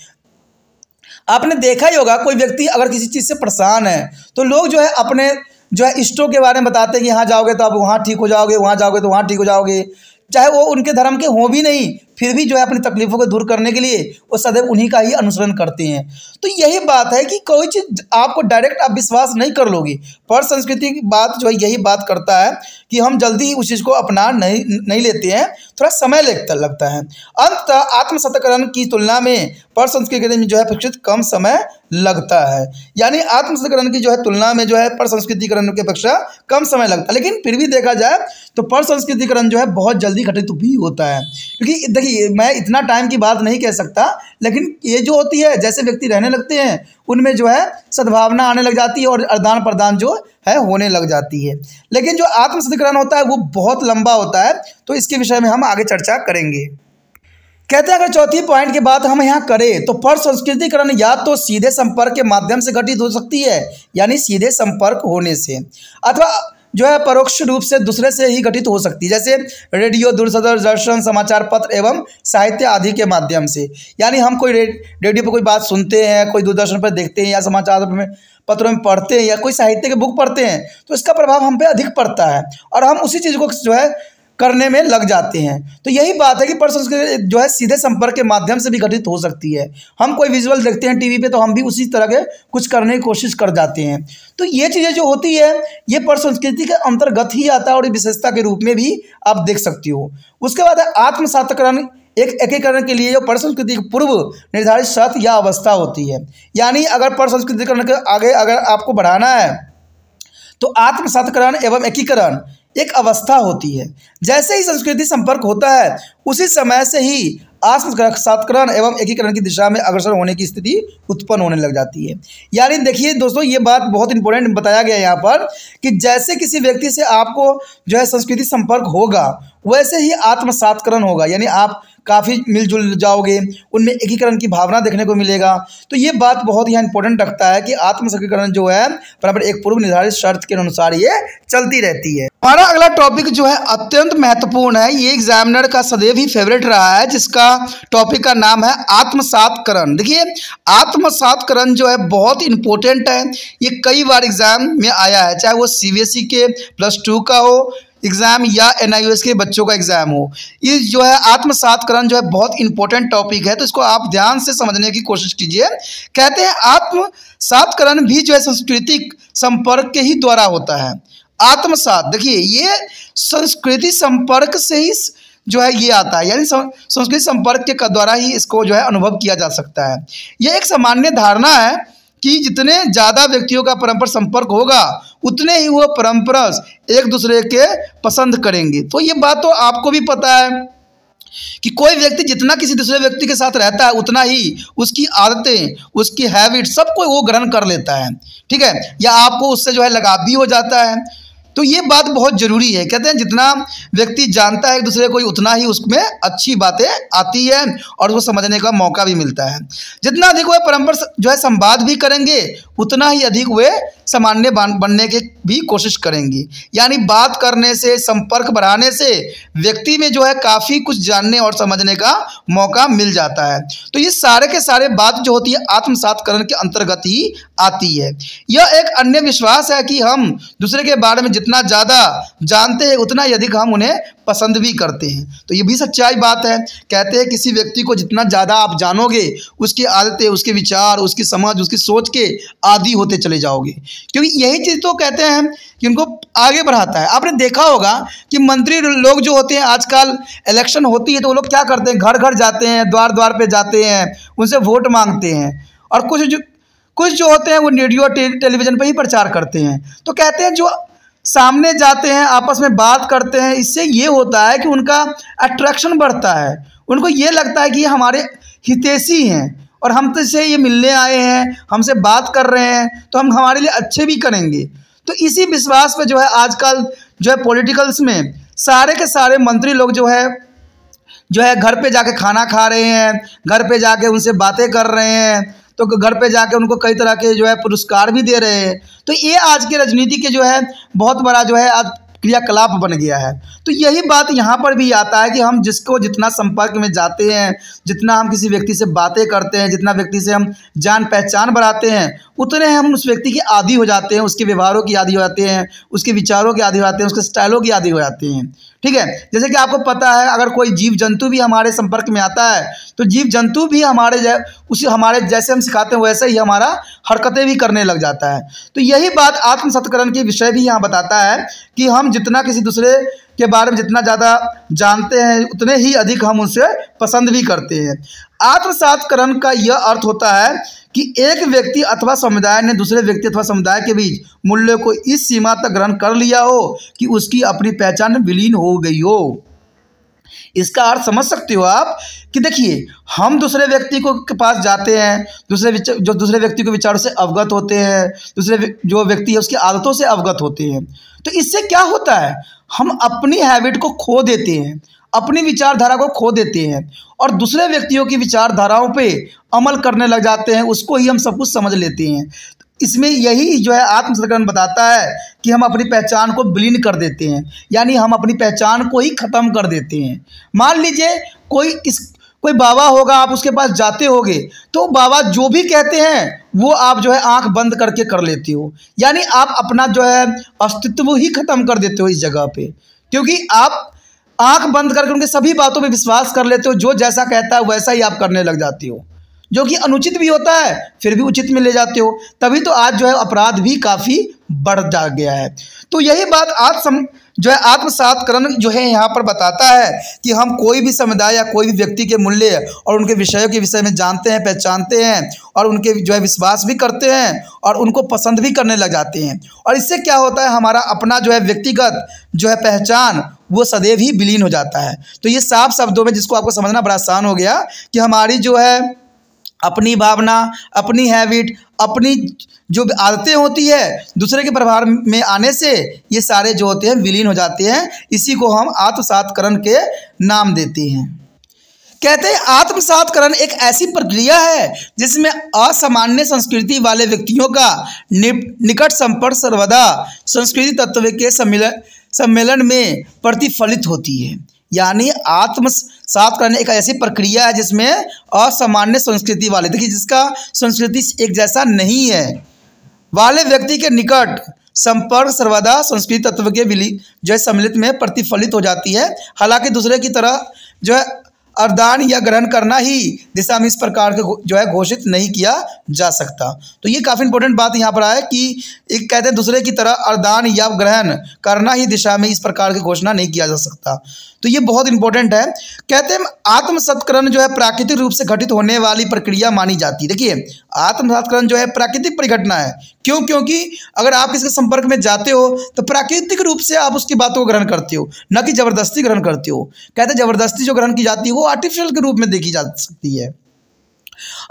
आपने देखा ही होगा कोई व्यक्ति अगर किसी चीज़ से परेशान है तो लोग जो है अपने जो है इष्टों के बारे में बताते हैं कि यहाँ जाओगे तो आप वहाँ ठीक हो जाओगे, वहाँ जाओगे तो वहाँ ठीक हो जाओगे, चाहे वो उनके धर्म के हों भी नहीं, फिर भी जो है अपनी तकलीफ़ों को दूर करने के लिए वो सदैव उन्हीं का ही अनुसरण करते हैं। तो यही बात है कि कोई चीज़ आपको डायरेक्ट आप विश्वास नहीं कर लोगे। पर संस्कृति की बात जो है यही बात करता है कि हम जल्दी ही उस चीज़ को अपना नहीं लेते हैं, थोड़ा समय लगता है। अंततः आत्मसत्करण की तुलना में प्रसंस्कृतिकरण में जो है अपेक्षित कम समय लगता है। यानी आत्मसंस्कृतिकरण की जो है तुलना में जो है प्रसंस्कृतिकरण की अपेक्षा कम समय लगता है, लेकिन फिर भी देखा जाए तो प्रसंस्कृतिकरण जो है बहुत जल्दी घटित भी होता है। क्योंकि देखिए, मैं इतना टाइम की बात नहीं कह सकता, लेकिन ये जो होती है जैसे व्यक्ति रहने लगते हैं उनमें जो है सद्भावना आने लग जाती है और आदान प्रदान जो है होने लग जाती है। लेकिन जो आत्मसंस्कृतिकरण होता है वो बहुत लंबा होता है, तो इसके विषय में हम आगे चर्चा करेंगे। कहते हैं अगर चौथी पॉइंट की बात हम यहाँ करें तो प्रसंस्कृतिकरण या तो सीधे संपर्क के माध्यम से घटित हो सकती है, यानी सीधे संपर्क होने से, अथवा जो है परोक्ष रूप से दूसरे से ही घटित हो सकती है, जैसे रेडियो, दूरदर्शन, समाचार पत्र एवं साहित्य आदि के माध्यम से। यानी हम कोई रेडियो पर कोई बात सुनते हैं, कोई दूरदर्शन पर देखते हैं या समाचार में पत्रों में पढ़ते हैं या कोई साहित्य के बुक पढ़ते हैं, तो इसका प्रभाव हम पे अधिक पड़ता है और हम उसी चीज़ को जो है करने में लग जाते हैं। तो यही बात है कि प्रसंस्कृति जो है सीधे संपर्क के माध्यम से भी घटित हो सकती है। हम कोई विजुअल देखते हैं टीवी पे तो हम भी उसी तरह के कुछ करने की कोशिश कर जाते हैं। तो ये चीज़ें जो होती है ये प्रसंस्कृति के अंतर्गत ही आता है और विशेषता के रूप में भी आप देख सकती हो। उसके बाद है आत्मसातकरण। एक एकीकरण के लिए जो प्रसंस्कृति पूर्व निर्धारित शर्त या अवस्था होती है। यानी अगर प्रसंस्कृतिकरण के आगे अगर आपको बढ़ाना है तो आत्मसातकरण एवं एकीकरण एक अवस्था होती है। जैसे ही संस्कृति संपर्क होता है उसी समय से ही आत्मसातकरण एवं एकीकरण की दिशा में अग्रसर होने की स्थिति उत्पन्न होने लग जाती है। यानी देखिए दोस्तों, ये बात बहुत इंपॉर्टेंट बताया गया है यहाँ पर कि जैसे किसी व्यक्ति से आपको जो है संस्कृति संपर्क होगा वैसे ही आत्मसातकरण होगा, यानी आप काफ़ी मिलजुल जाओगे, उनमें एकीकरण की भावना देखने को मिलेगा। तो ये बात बहुत ही इंपॉर्टेंट रखता है कि आत्मसंस्कृतिकरण जो है बराबर एक पूर्व निर्धारित शर्त के अनुसार ये चलती रहती है। हमारा अगला टॉपिक जो है अत्यंत महत्वपूर्ण है, ये एग्जामिनर का सदैव ही फेवरेट रहा है, जिसका टॉपिक का नाम है आत्मसातकरण। देखिए, आत्मसातकरण जो है बहुत इंपॉर्टेंट है, ये कई बार एग्जाम में आया है, चाहे वो CBSE के +2 का हो एग्ज़ाम या NIOS के बच्चों का एग्ज़ाम हो। ये जो है आत्मसातकरण जो है बहुत इंपॉर्टेंट टॉपिक है, तो इसको आप ध्यान से समझने की कोशिश कीजिए। कहते हैं आत्मसातकरण भी जो है सांस्कृतिक संपर्क के ही द्वारा होता है। आत्मसात, देखिए ये संस्कृति संपर्क से ही जो है ये आता है, यानी संस्कृति संपर्क के द्वारा ही इसको जो है अनुभव किया जा सकता है। यह एक सामान्य धारणा है कि जितने ज़्यादा व्यक्तियों का परस्पर संपर्क होगा उतने ही वो परस्पर एक दूसरे के पसंद करेंगे। तो ये बात तो आपको भी पता है कि कोई व्यक्ति जितना किसी दूसरे व्यक्ति के साथ रहता है उतना ही उसकी आदतें, उसकी हैबिट सबको वो ग्रहण कर लेता है, ठीक है, या आपको उससे जो है लगाव भी हो जाता है। तो ये बात बहुत ज़रूरी है। कहते हैं जितना व्यक्ति जानता है एक दूसरे को उतना ही उसमें अच्छी बातें आती है और उसको समझने का मौका भी मिलता है। जितना अधिक वह परस्पर जो है संवाद भी करेंगे उतना ही अधिक वे सामान्य बनने की भी कोशिश करेंगे। यानी बात करने से, संपर्क बढ़ाने से व्यक्ति में जो है काफ़ी कुछ जानने और समझने का मौका मिल जाता है। तो ये सारे के सारे बात जो होती है आत्मसातकरण के अंतर्गत ही आती है। यह एक अन्य विश्वास है कि हम दूसरे के बारे में जितना ज़्यादा जानते हैं उतना ही अधिक हम उन्हें पसंद भी करते हैं। तो ये भी सच्चाई बात है। कहते हैं किसी व्यक्ति को जितना ज़्यादा आप जानोगे उसकी आदतें, उसके विचार, उसकी समझ, उसकी सोच के आदी होते चले जाओगे, क्योंकि यही चीज़ तो कहते हैं कि उनको आगे बढ़ाता है। आपने देखा होगा कि मंत्री लोग जो होते हैं आजकल इलेक्शन होती है तो वो लोग क्या करते हैं, घर घर जाते हैं, द्वार द्वार पे जाते हैं, उनसे वोट मांगते हैं, और कुछ जो होते हैं वो रेडियो टेलीविज़न पर ही प्रचार करते हैं। तो कहते हैं जो सामने जाते हैं, आपस में बात करते हैं, इससे ये होता है कि उनका अट्रैक्शन बढ़ता है। उनको ये लगता है कि ये हमारे हितैषी हैं और हम तो से ये मिलने आए हैं, हमसे बात कर रहे हैं, तो हम हमारे लिए अच्छे भी करेंगे। तो इसी विश्वास पे जो है आजकल जो है पॉलिटिकल्स में सारे के सारे मंत्री लोग जो है घर पे जाके खाना खा रहे हैं, घर पे जाके उनसे बातें कर रहे हैं, तो घर पे जाके उनको कई तरह के जो है पुरस्कार भी दे रहे हैं। तो ये आज के राजनीति के जो है बहुत बड़ा जो है आज क्रियाकलाप बन गया है। तो यही बात यहाँ पर भी आता है कि हम जिसको जितना संपर्क में जाते हैं, जितना हम किसी व्यक्ति से बातें करते हैं, जितना व्यक्ति से हम जान पहचान बढ़ाते हैं, उतने हम उस व्यक्ति के आदी हो जाते हैं, उसके व्यवहारों की आदी हो जाते हैं, उसके विचारों के आदी हो जाते हैं, उसके स्टाइलों की आदी हो जाते हैं, ठीक है। जैसे कि आपको पता है अगर कोई जीव जंतु भी हमारे संपर्क में आता है तो जीव जंतु भी हमारे जैसे हम सिखाते हैं वैसे ही हमारा हरकतें भी करने लग जाता है। तो यही बात आत्मसत्करण के विषय भी यहाँ बताता है कि हम जितना किसी दूसरे के बारे में जितना ज़्यादा जानते हैं उतने ही अधिक हम उनसे पसंद भी करते हैं। आत्मसात्करण का यह अर्थ होता है कि एक व्यक्ति अथवा समुदाय ने दूसरे व्यक्ति अथवा समुदाय के बीच मूल्यों को इस सीमा तक ग्रहण कर लिया हो कि उसकी अपनी पहचान में विलीन हो गई हो। इसका अर्थ समझ सकते हो आप कि देखिए हम दूसरे व्यक्ति को के पास जाते हैं, दूसरे व्यक्ति के विचारों से अवगत होते हैं, दूसरे जो व्यक्ति है उसकी आदतों से अवगत होते हैं। तो इससे क्या होता है, हम अपनी हैबिट को खो देते हैं, अपनी विचारधारा को खो देते हैं और दूसरे व्यक्तियों की विचारधाराओं पे अमल करने लग जाते हैं, उसको ही हम सब कुछ समझ लेते हैं। इसमें यही जो है आत्मसत्करण बताता है कि हम अपनी पहचान को विलीन कर देते हैं, यानी हम अपनी पहचान को ही ख़त्म कर देते हैं। मान लीजिए कोई बाबा होगा, आप उसके पास जाते होगे तो बाबा जो भी कहते हैं वो आप जो है आंख बंद करके कर लेते हो, यानी आप अपना जो है अस्तित्व ही ख़त्म कर देते हो इस जगह पे, क्योंकि आप आंख बंद करके उनके सभी बातों पे विश्वास कर लेते हो। जो जैसा कहता है वैसा ही आप करने लग जाते हो, जो कि अनुचित भी होता है फिर भी उचित में ले जाते हो। तभी तो आज जो है अपराध भी काफ़ी बढ़ जा गया है। तो यही बात जो है आत्मसात्करण जो है यहाँ पर बताता है कि हम कोई भी समुदाय या कोई भी व्यक्ति के मूल्य और उनके विषयों के विषय में जानते हैं, पहचानते हैं और उनके जो है विश्वास भी करते हैं और उनको पसंद भी करने लग जाते हैं। और इससे क्या होता है, हमारा अपना जो है व्यक्तिगत जो है पहचान वो सदैव ही विलीन हो जाता है। तो ये साफ शब्दों में जिसको आपको समझना बड़ा आसान हो गया कि हमारी जो है अपनी भावना, अपनी हैबिट, अपनी जो आदतें होती है दूसरे के प्रभाव में आने से ये सारे जो होते हैं विलीन हो जाते हैं। इसी को हम आत्मसात्करण के नाम देते हैं। कहते हैं आत्मसात्करण एक ऐसी प्रक्रिया है जिसमें असामान्य संस्कृति वाले व्यक्तियों का निकट संपर्क सर्वदा संस्कृति तत्व के सम्मेलन में प्रतिफलित होती है। यानी आत्मसात्करण एक ऐसी प्रक्रिया है जिसमें असामान्य संस्कृति वाले, देखिए जिसका संस्कृति एक जैसा नहीं है, वाले व्यक्ति के निकट संपर्क सर्वदा संस्कृति तत्व के जो है सम्मिलित में प्रतिफलित हो जाती है। हालांकि दूसरे की तरह जो है अरदान या ग्रहण करना ही दिशा में इस प्रकार के जो है घोषित नहीं किया जा सकता। तो ये काफ़ी इंपॉर्टेंट बात यहाँ पर है कि एक कहते हैं दूसरे की तरह अरदान या ग्रहण करना ही दिशा में इस प्रकार की घोषणा नहीं किया जा सकता। तो ये बहुत इंपॉर्टेंट है। कहते हैं आत्मसत्करण जो है प्राकृतिक रूप से घटित होने वाली प्रक्रिया मानी जाती है। देखिए आत्मसत्करण जो है प्राकृतिक परिघटना है। क्यों? क्योंकि अगर आप इसके संपर्क में जाते हो तो प्राकृतिक रूप से आप उसकी बातों को ग्रहण करते हो, न कि जबरदस्ती ग्रहण करते हो। कहते हैं जबरदस्ती जो ग्रहण की जाती है वो आर्टिफिशियल के रूप में देखी जा सकती है,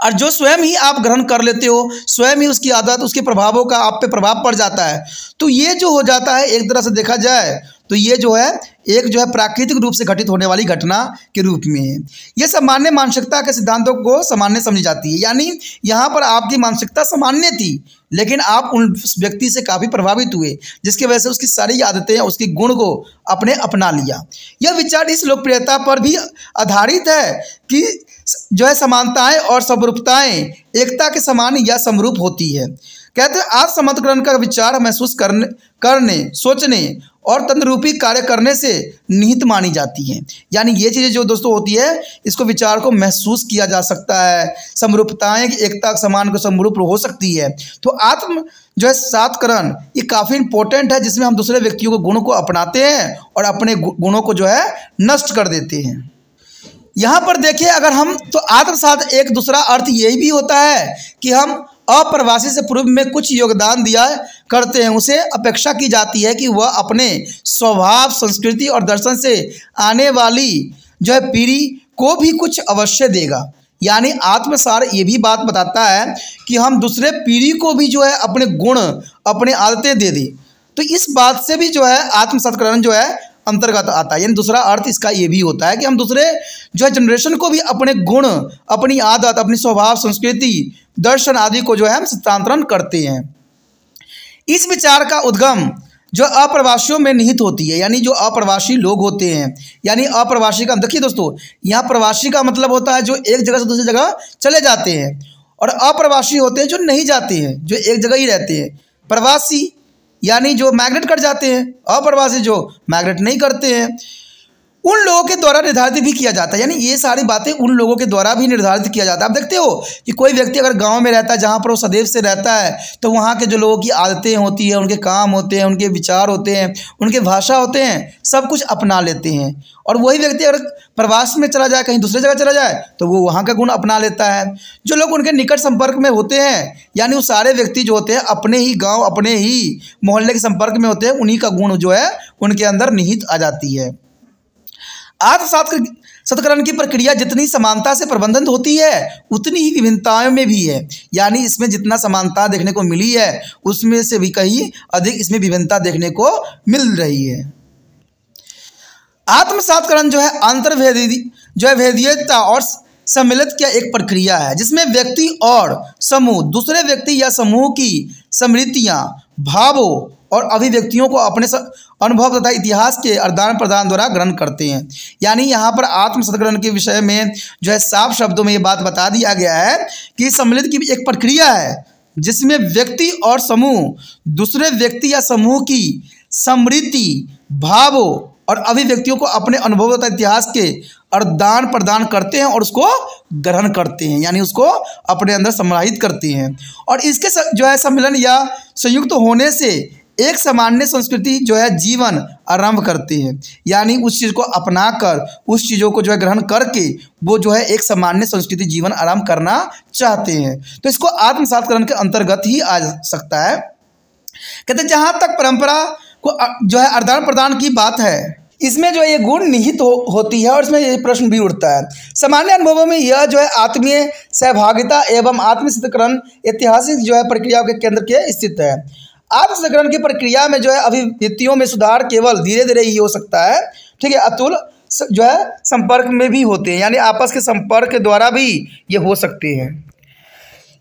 और जो स्वयं ही आप ग्रहण कर लेते हो, स्वयं ही उसकी आदत, उसके प्रभावों का आप पे प्रभाव पड़ जाता है, तो ये जो हो जाता है एक तरह से देखा जाए तो ये जो है एक जो है प्राकृतिक रूप से घटित होने वाली घटना के रूप में है। ये सामान्य मानसिकता के सिद्धांतों को सामान्य समझी जाती है, यानी यहाँ पर आपकी मानसिकता सामान्य थी लेकिन आप उस व्यक्ति से काफ़ी प्रभावित हुए जिसकी वजह से उसकी सारी आदतें, उसके गुण को अपने अपना लिया। यह विचार इस लोकप्रियता पर भी आधारित है कि जो है समानताएं और समरूपताएं एकता के समान या समरूप होती है। कहते हैं आत्मसत्करण का विचार महसूस करने, सोचने और तंद्रूपी कार्य करने से निहित मानी जाती हैं। यानी ये चीज़ें जो दोस्तों होती है इसको विचार को महसूस किया जा सकता है, समरूपताएं एकता समान को समरूप हो सकती है। तो आत्म जो है सात्करण ये काफ़ी इंपॉर्टेंट है जिसमें हम दूसरे व्यक्तियों के गुणों को अपनाते हैं और अपने गुणों को जो है नष्ट कर देते हैं। यहाँ पर देखिए अगर हम तो आत्मसात एक दूसरा अर्थ यही भी होता है कि हम अप्रवासी से पूर्व में कुछ योगदान दिया करते हैं, उसे अपेक्षा की जाती है कि वह अपने स्वभाव, संस्कृति और दर्शन से आने वाली जो है पीढ़ी को भी कुछ अवश्य देगा। यानी आत्मसार ये भी बात बताता है कि हम दूसरे पीढ़ी को भी जो है अपने गुण, अपने आदतें दे दें। तो इस बात से भी जो है आत्मसत्करण जो है अंतर्गत आता है। यानी दूसरा अर्थ इसका ये भी होता है कि हम दूसरे जो है जनरेशन को भी अपने गुण, अपनी आदत, अपनी स्वभाव, संस्कृति, दर्शन आदि को जो है हम हस्तांतरण करते हैं। इस विचार का उद्गम जो अप्रवासियों में निहित होती है, यानी जो अप्रवासी लोग होते हैं, यानी अप्रवासी का देखिए दोस्तों यहाँ प्रवासी का मतलब होता है जो एक जगह से दूसरी जगह चले जाते हैं, और अप्रवासी होते हैं जो नहीं जाते हैं, जो एक जगह ही रहते हैं। प्रवासी यानी जो माइग्रेट कर जाते हैं, अप्रवासी जो माइग्रेट नहीं करते हैं। उन लोगों के द्वारा निर्धारित भी किया जाता है, यानी ये सारी बातें उन लोगों के द्वारा भी निर्धारित किया जाता है। आप देखते हो कि कोई व्यक्ति अगर गांव में रहता है जहाँ पर वो सदैव से रहता है, तो वहाँ के जो लोगों की आदतें होती हैं, उनके काम होते हैं, उनके विचार होते हैं, उनके भाषा होते हैं, सब कुछ अपना लेते हैं। और वही व्यक्ति अगर प्रवास में चला जाए, कहीं दूसरे जगह चला जाए, तो वो वहाँ का गुण अपना लेता है। जो लोग उनके निकट संपर्क में होते हैं, यानी वो सारे व्यक्ति जो होते हैं अपने ही गाँव, अपने ही मोहल्ले के संपर्क में होते हैं, उन्हीं का गुण जो है उनके अंदर निहित आ जाती है। आत्मसातकरण की प्रक्रिया जितनी समानता से प्रबंधित होती है, उतनी ही विभिन्नताओं में भी है। यानी इसमें जितना समानता देखने को मिली है, उसमें से भी कहीं अधिक इसमें विभिन्नता देखने को मिल रही है। आत्मसातकरण जो है भेदीयता और सम्मिलित की एक प्रक्रिया है, जिसमें व्यक्ति और समूह दूसरे व्यक्ति या समूह की स्मृतियाँ, भावों और अभिव्यक्तियों को अपने अनुभव तथा इतिहास के आदान प्रदान द्वारा ग्रहण करते हैं। यानी यहाँ पर आत्मसातकरण के विषय में जो है साफ शब्दों में ये बात बता दिया गया है कि सम्मिलित की एक प्रक्रिया है, जिसमें व्यक्ति और समूह दूसरे व्यक्ति या समूह की स्मृति, भावों और अभिव्यक्तियों को अपने अनुभव तथा इतिहास के आदान प्रदान करते हैं और उसको ग्रहण करते हैं, यानी उसको अपने अंदर समाहित करते हैं। और इसके जो है सम्मिलन या संयुक्त होने से एक सामान्य संस्कृति जो है जीवन आरंभ करते हैं, यानी उस चीज़ को अपनाकर, उस चीज़ों को जो है ग्रहण करके वो जो है एक सामान्य संस्कृति जीवन आरंभ करना चाहते हैं। तो इसको आत्मसातकरण के अंतर्गत ही आ सकता है। कहते हैं जहाँ तक परंपरा को जो है आदान प्रदान की बात है, इसमें जो ये गुण निहित होती है। और इसमें ये प्रश्न भी उठता है, सामान्य अनुभवों में यह जो है आत्मीय सहभागिता एवं आत्मसातकरण ऐतिहासिक जो है प्रक्रियाओं के केंद्र के स्थित है। आत्मसातकरण की प्रक्रिया में जो है अभिव्यक्तियों में सुधार केवल धीरे धीरे ही हो सकता है, ठीक है। अतुल जो है संपर्क में भी होते हैं, यानी आपस के संपर्क के द्वारा भी ये हो सकते हैं।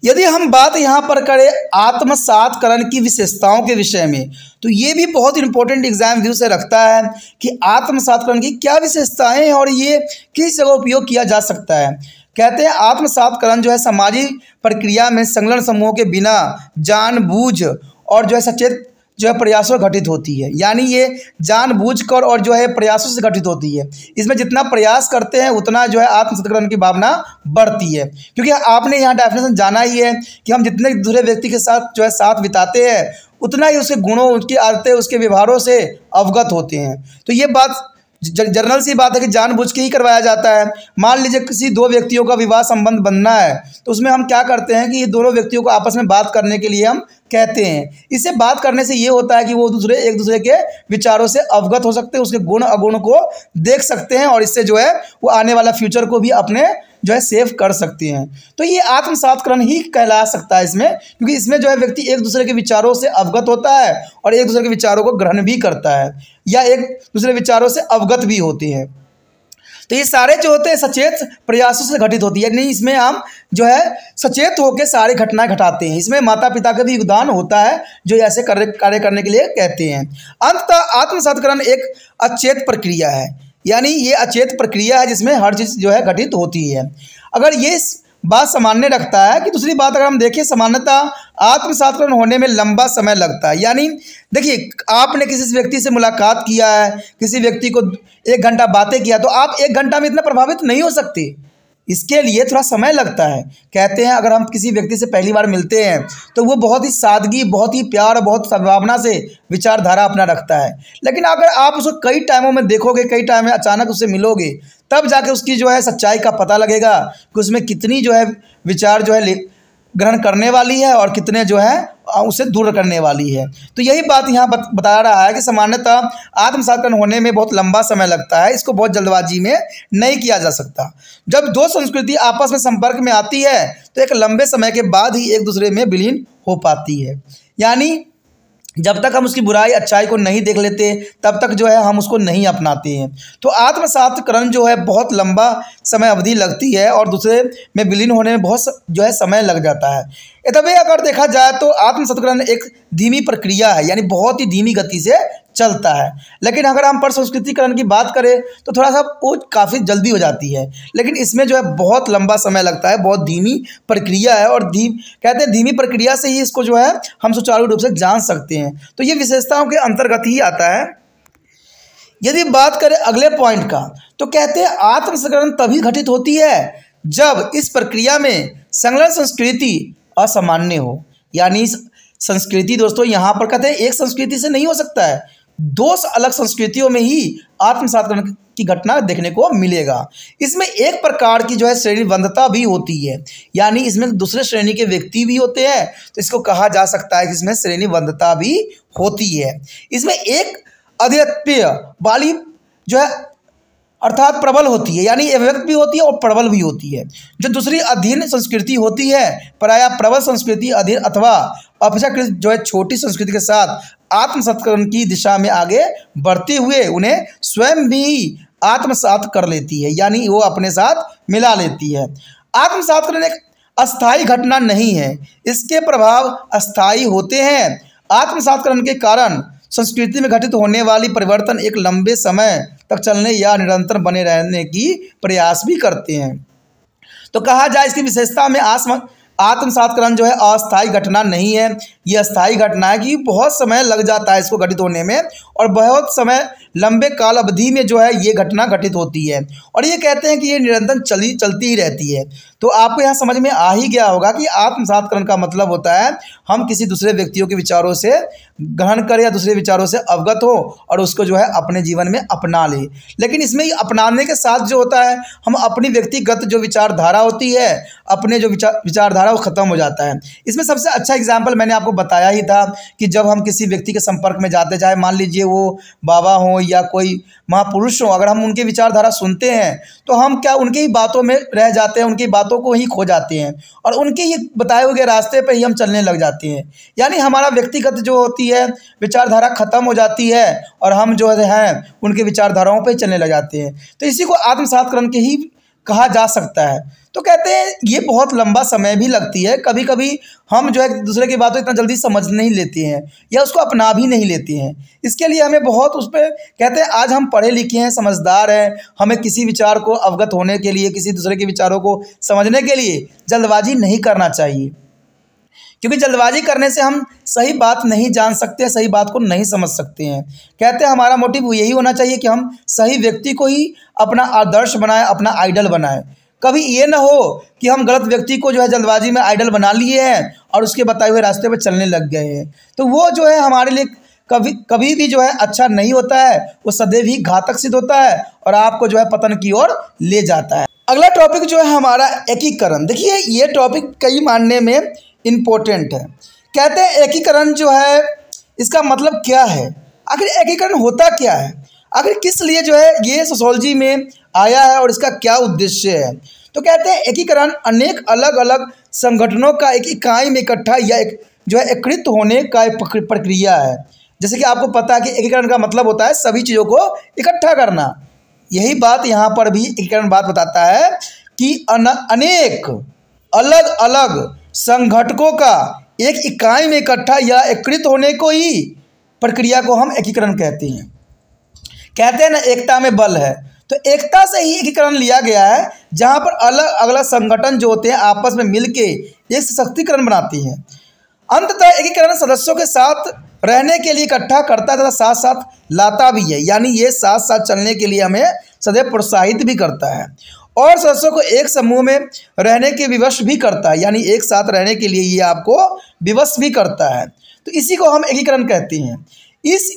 यदि हम बात यहाँ पर करें आत्मसातकरण की विशेषताओं के विषय में, तो ये भी बहुत इंपॉर्टेंट एग्जाम व्यू से रखता है कि आत्मसातकरण की क्या विशेषताएं हैं और ये किस जगह उपयोग किया जा सकता है। कहते हैं आत्मसातकरण जो है सामाजिक प्रक्रिया में संलग्न समूहों के बिना जानबूझ और जो है सचेत जो है प्रयासों घटित होती है। यानी ये जानबूझकर और जो है प्रयासों से घटित होती है। इसमें जितना प्रयास करते हैं उतना जो है आत्मसातकरण की भावना बढ़ती है, क्योंकि आपने यहाँ डेफिनेशन जाना ही है कि हम जितने दूसरे व्यक्ति के साथ जो है साथ बिताते हैं, उतना ही उसके गुणों, उसकी आदतें, उसके व्यवहारों से अवगत होते हैं। तो ये बात जनरल सी बात है कि जानबूझ के ही करवाया जाता है। मान लीजिए किसी दो व्यक्तियों का विवाह संबंध बनना है, तो उसमें हम क्या करते हैं कि ये दोनों व्यक्तियों को आपस में बात करने के लिए हम कहते हैं। इससे बात करने से ये होता है कि वो एक दूसरे के विचारों से अवगत हो सकते हैं, उसके गुण अगुण को देख सकते हैं और इससे जो है वो आने वाला फ्यूचर को भी अपने जो है सेव कर सकते हैं। तो ये आत्मसातकरण ही कहला सकता है इसमें, क्योंकि इसमें जो है व्यक्ति एक दूसरे के विचारों से अवगत होता है और एक दूसरे के विचारों को ग्रहण भी करता है या एक दूसरे विचारों से अवगत भी होते हैं। तो ये सारे जो होते हैं सचेत प्रयासों से घटित होती है, नहीं इसमें हम जो है सचेत होकर सारी घटनाएं घटाते हैं। इसमें माता पिता का भी योगदान होता है जो ऐसे कार्य करने के लिए कहते हैं। अंततः आत्मसातकरण एक अचेत प्रक्रिया है, यानी ये अचेत प्रक्रिया है जिसमें हर चीज़ जो है घटित होती है। अगर ये बात सामान्य रखता है कि दूसरी बात अगर हम देखें, सामान्यतः आत्मसातकरण होने में लंबा समय लगता है। यानी देखिए, आपने किसी व्यक्ति से मुलाकात किया है, किसी व्यक्ति को 1 घंटा बातें किया, तो आप 1 घंटा में इतना प्रभावित नहीं हो सकते, इसके लिए थोड़ा समय लगता है। कहते हैं अगर हम किसी व्यक्ति से पहली बार मिलते हैं तो वो बहुत ही सादगी, बहुत ही प्यार, बहुत सद्भावना से विचारधारा अपना रखता है, लेकिन अगर आप उसको कई टाइमों में देखोगे, कई टाइम में अचानक उससे मिलोगे, तब जाके उसकी जो है सच्चाई का पता लगेगा कि उसमें कितनी जो है विचार जो है ग्रहण करने वाली है और कितने जो है उसे दूर करने वाली है। तो यही बात यहाँ बता रहा है कि सामान्यतः आत्मसातकरण होने में बहुत लंबा समय लगता है, इसको बहुत जल्दबाजी में नहीं किया जा सकता। जब दो संस्कृति आपस में संपर्क में आती है तो एक लंबे समय के बाद ही एक दूसरे में विलीन हो पाती है। यानी जब तक हम उसकी बुराई अच्छाई को नहीं देख लेते तब तक जो है हम उसको नहीं अपनाते हैं। तो आत्मसातकरण जो है बहुत लंबा समय अवधि लगती है और दूसरे में विलीन होने में बहुत जो है समय लग जाता है। तभी अगर देखा जाए तो आत्मसातकरण एक धीमी प्रक्रिया है, यानी बहुत ही धीमी गति से चलता है। लेकिन अगर हम परसंस्कृतिकरण की बात करें तो थोड़ा सा वो काफ़ी जल्दी हो जाती है, लेकिन इसमें जो है बहुत लंबा समय लगता है, बहुत धीमी प्रक्रिया है। और कहते हैं धीमी प्रक्रिया से ही इसको जो है हम सुचारू रूप से जान सकते हैं। तो ये विशेषताओं के अंतर्गत ही आता है। यदि बात करें अगले पॉइंट का तो कहते हैं आत्मसंस्करण तभी घटित होती है जब इस प्रक्रिया में संलग्न संस्कृति असामान्य हो। यानी संस्कृति दोस्तों यहाँ पर कहते हैं एक संस्कृति से नहीं हो सकता है, दो अलग संस्कृतियों में ही आत्मसात्करण की घटना देखने को मिलेगा। इसमें एक प्रकार की जो है श्रेणीबद्धता भी होती है, यानी इसमें दूसरे श्रेणी के व्यक्ति भी होते हैं, तो इसको कहा जा सकता है कि इसमें श्रेणीबद्धता भी होती है। इसमें एक आधिपत्य वाली जो है अर्थात प्रबल होती है, यानी अव्यक्त भी होती है और प्रबल भी होती है। जो दूसरी अधीन संस्कृति होती है प्रायः प्रबल संस्कृति अधीन अथवा अपेक्षाकृत जो है छोटी संस्कृति के साथ आत्मसात्करण की दिशा में आगे बढ़ते हुए उन्हें स्वयं भी आत्मसात कर लेती है, यानी वो अपने साथ मिला लेती है। आत्मसात्करण एक अस्थायी घटना नहीं है, इसके प्रभाव अस्थायी होते हैं। आत्मसात्करण के कारण संस्कृति में घटित होने वाली परिवर्तन एक लंबे समय तक चलने या निरंतर बने रहने की प्रयास भी करते हैं। तो कहा जाए इसकी विशेषता में आत्मसात्करण जो है अस्थायी घटना नहीं है, ये अस्थायी घटना है कि बहुत समय लग जाता है इसको घटित होने में और बहुत समय लंबे काल अवधि में जो है ये घटना घटित होती है और ये कहते हैं कि ये निरंतर चलती ही रहती है। तो आपको यहाँ समझ में आ ही गया होगा कि आत्मसात्करण का मतलब होता है हम किसी दूसरे व्यक्तियों के विचारों से ग्रहण करें या दूसरे विचारों से अवगत हो और उसको जो है अपने जीवन में अपना ले। लेकिन इसमें अपनाने के साथ जो होता है हम अपनी व्यक्तिगत जो विचारधारा होती है, अपने जो विचारधारा वो ख़त्म हो जाता है। इसमें सबसे अच्छा एग्जाम्पल मैंने आपको बताया ही था कि जब हम किसी व्यक्ति के संपर्क में जाते, चाहे मान लीजिए वो बाबा हो या कोई महापुरुष हो, अगर हम उनके विचारधारा सुनते हैं तो हम क्या उनकी ही बातों में रह जाते हैं, उनकी बातों को ही खो जाते हैं और उनके ही बताए हुए रास्ते पे ही हम चलने लग जाते हैं। यानी हमारा व्यक्तिगत जो होती है विचारधारा खत्म हो जाती है और हम जो है उनके विचारधाराओं पे चलने लग जाते हैं। तो इसी को आत्मसात्करण के ही कहा जा सकता है। तो कहते हैं ये बहुत लंबा समय भी लगती है, कभी कभी हम जो है दूसरे की बातों इतना जल्दी समझ नहीं लेते हैं या उसको अपना भी नहीं लेते हैं। इसके लिए हमें बहुत उस पर कहते हैं आज हम पढ़े लिखे हैं, समझदार हैं, हमें किसी विचार को अवगत होने के लिए, किसी दूसरे के विचारों को समझने के लिए जल्दबाजी नहीं करना चाहिए, क्योंकि जल्दबाजी करने से हम सही बात नहीं जान सकते, सही बात को नहीं समझ सकते हैं। कहते हैं हमारा मोटिव यही होना चाहिए कि हम सही व्यक्ति को ही अपना आदर्श बनाएं, अपना आइडल बनाएं। कभी ये ना हो कि हम गलत व्यक्ति को जो है जल्दबाजी में आइडल बना लिए हैं और उसके बताए हुए रास्ते पर चलने लग गए हैं, तो वो जो है हमारे लिए कभी भी जो है अच्छा नहीं होता है, वो सदैव ही घातक सिद्ध होता है और आपको जो है पतन की ओर ले जाता है। अगला टॉपिक जो है हमारा एकीकरण। देखिए ये टॉपिक कई मानने में इम्पोर्टेंट है। कहते हैं एकीकरण जो है इसका मतलब क्या है, आखिर एकीकरण होता क्या है, आखिर किस लिए जो है ये सोशियोलॉजी में आया है और इसका क्या उद्देश्य है। तो कहते हैं एकीकरण अनेक अलग अलग संगठनों का एक इकाई में इकट्ठा या एक जो है एकत्रित होने का एक प्रक्रिया है। जैसे कि आपको पता है कि एकीकरण का मतलब होता है सभी चीज़ों को इकट्ठा करना। यही बात यहाँ पर भी एकीकरण बात बताता है कि अनेक अलग अलग संगठकों का एक इकाई में इकट्ठा या एकत्रित होने को ही प्रक्रिया को हम एकीकरण कहते हैं। कहते हैं ना एकता में बल है, तो एकता से ही एकीकरण लिया गया है, जहाँ पर अलग अलग संगठन जो होते हैं आपस में मिलके एक सशक्तिकरण बनाते हैं। अंततः एकीकरण सदस्यों के साथ रहने के लिए इकट्ठा करता है तथा साथ साथ लाता भी है, यानी ये साथ साथ चलने के लिए हमें सदैव प्रोत्साहित भी करता है और सदस्यों को एक समूह में रहने के विवश भी करता है, यानी एक साथ रहने के लिए ये आपको विवश भी करता है। तो इसी को हम एकीकरण कहते हैं। इस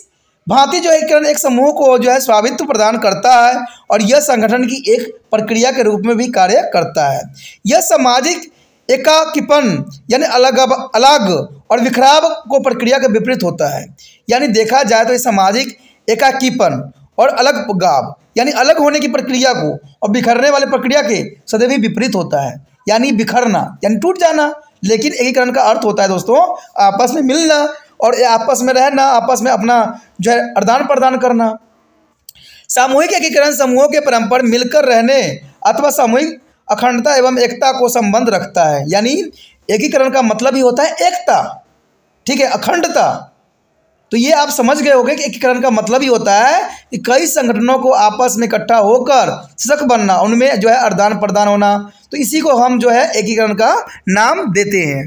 भांति जो एकीकरण एक समूह को जो है स्वामित्व प्रदान करता है और यह संगठन की एक प्रक्रिया के रूप में भी कार्य करता है। यह सामाजिक एकाकीपन यानी अलग और बिखराव को प्रक्रिया के विपरीत होता है। यानी देखा जाए तो ये सामाजिक एकाकीपन और अलग गाव यानी अलग होने की प्रक्रिया को और बिखरने वाले प्रक्रिया के सदैव ही विपरीत होता है, यानी बिखरना यानी टूट जाना। लेकिन एकीकरण का अर्थ होता है दोस्तों आपस में मिलना और आपस में रहना, आपस में अपना जो है आदान प्रदान करना। सामूहिक एकीकरण समूहों के परस्पर मिलकर रहने अथवा सामूहिक अखंडता एवं एकता को संबंध रखता है। यानी एकीकरण का मतलब ही होता है एकता, ठीक है, अखंडता। तो ये आप समझ गए होंगे कि एकीकरण का मतलब ही होता है कि कई संगठनों को आपस में इकट्ठा होकर सशक्त बनना, उनमें जो है आदान प्रदान होना। तो इसी को हम जो है एकीकरण का नाम देते हैं।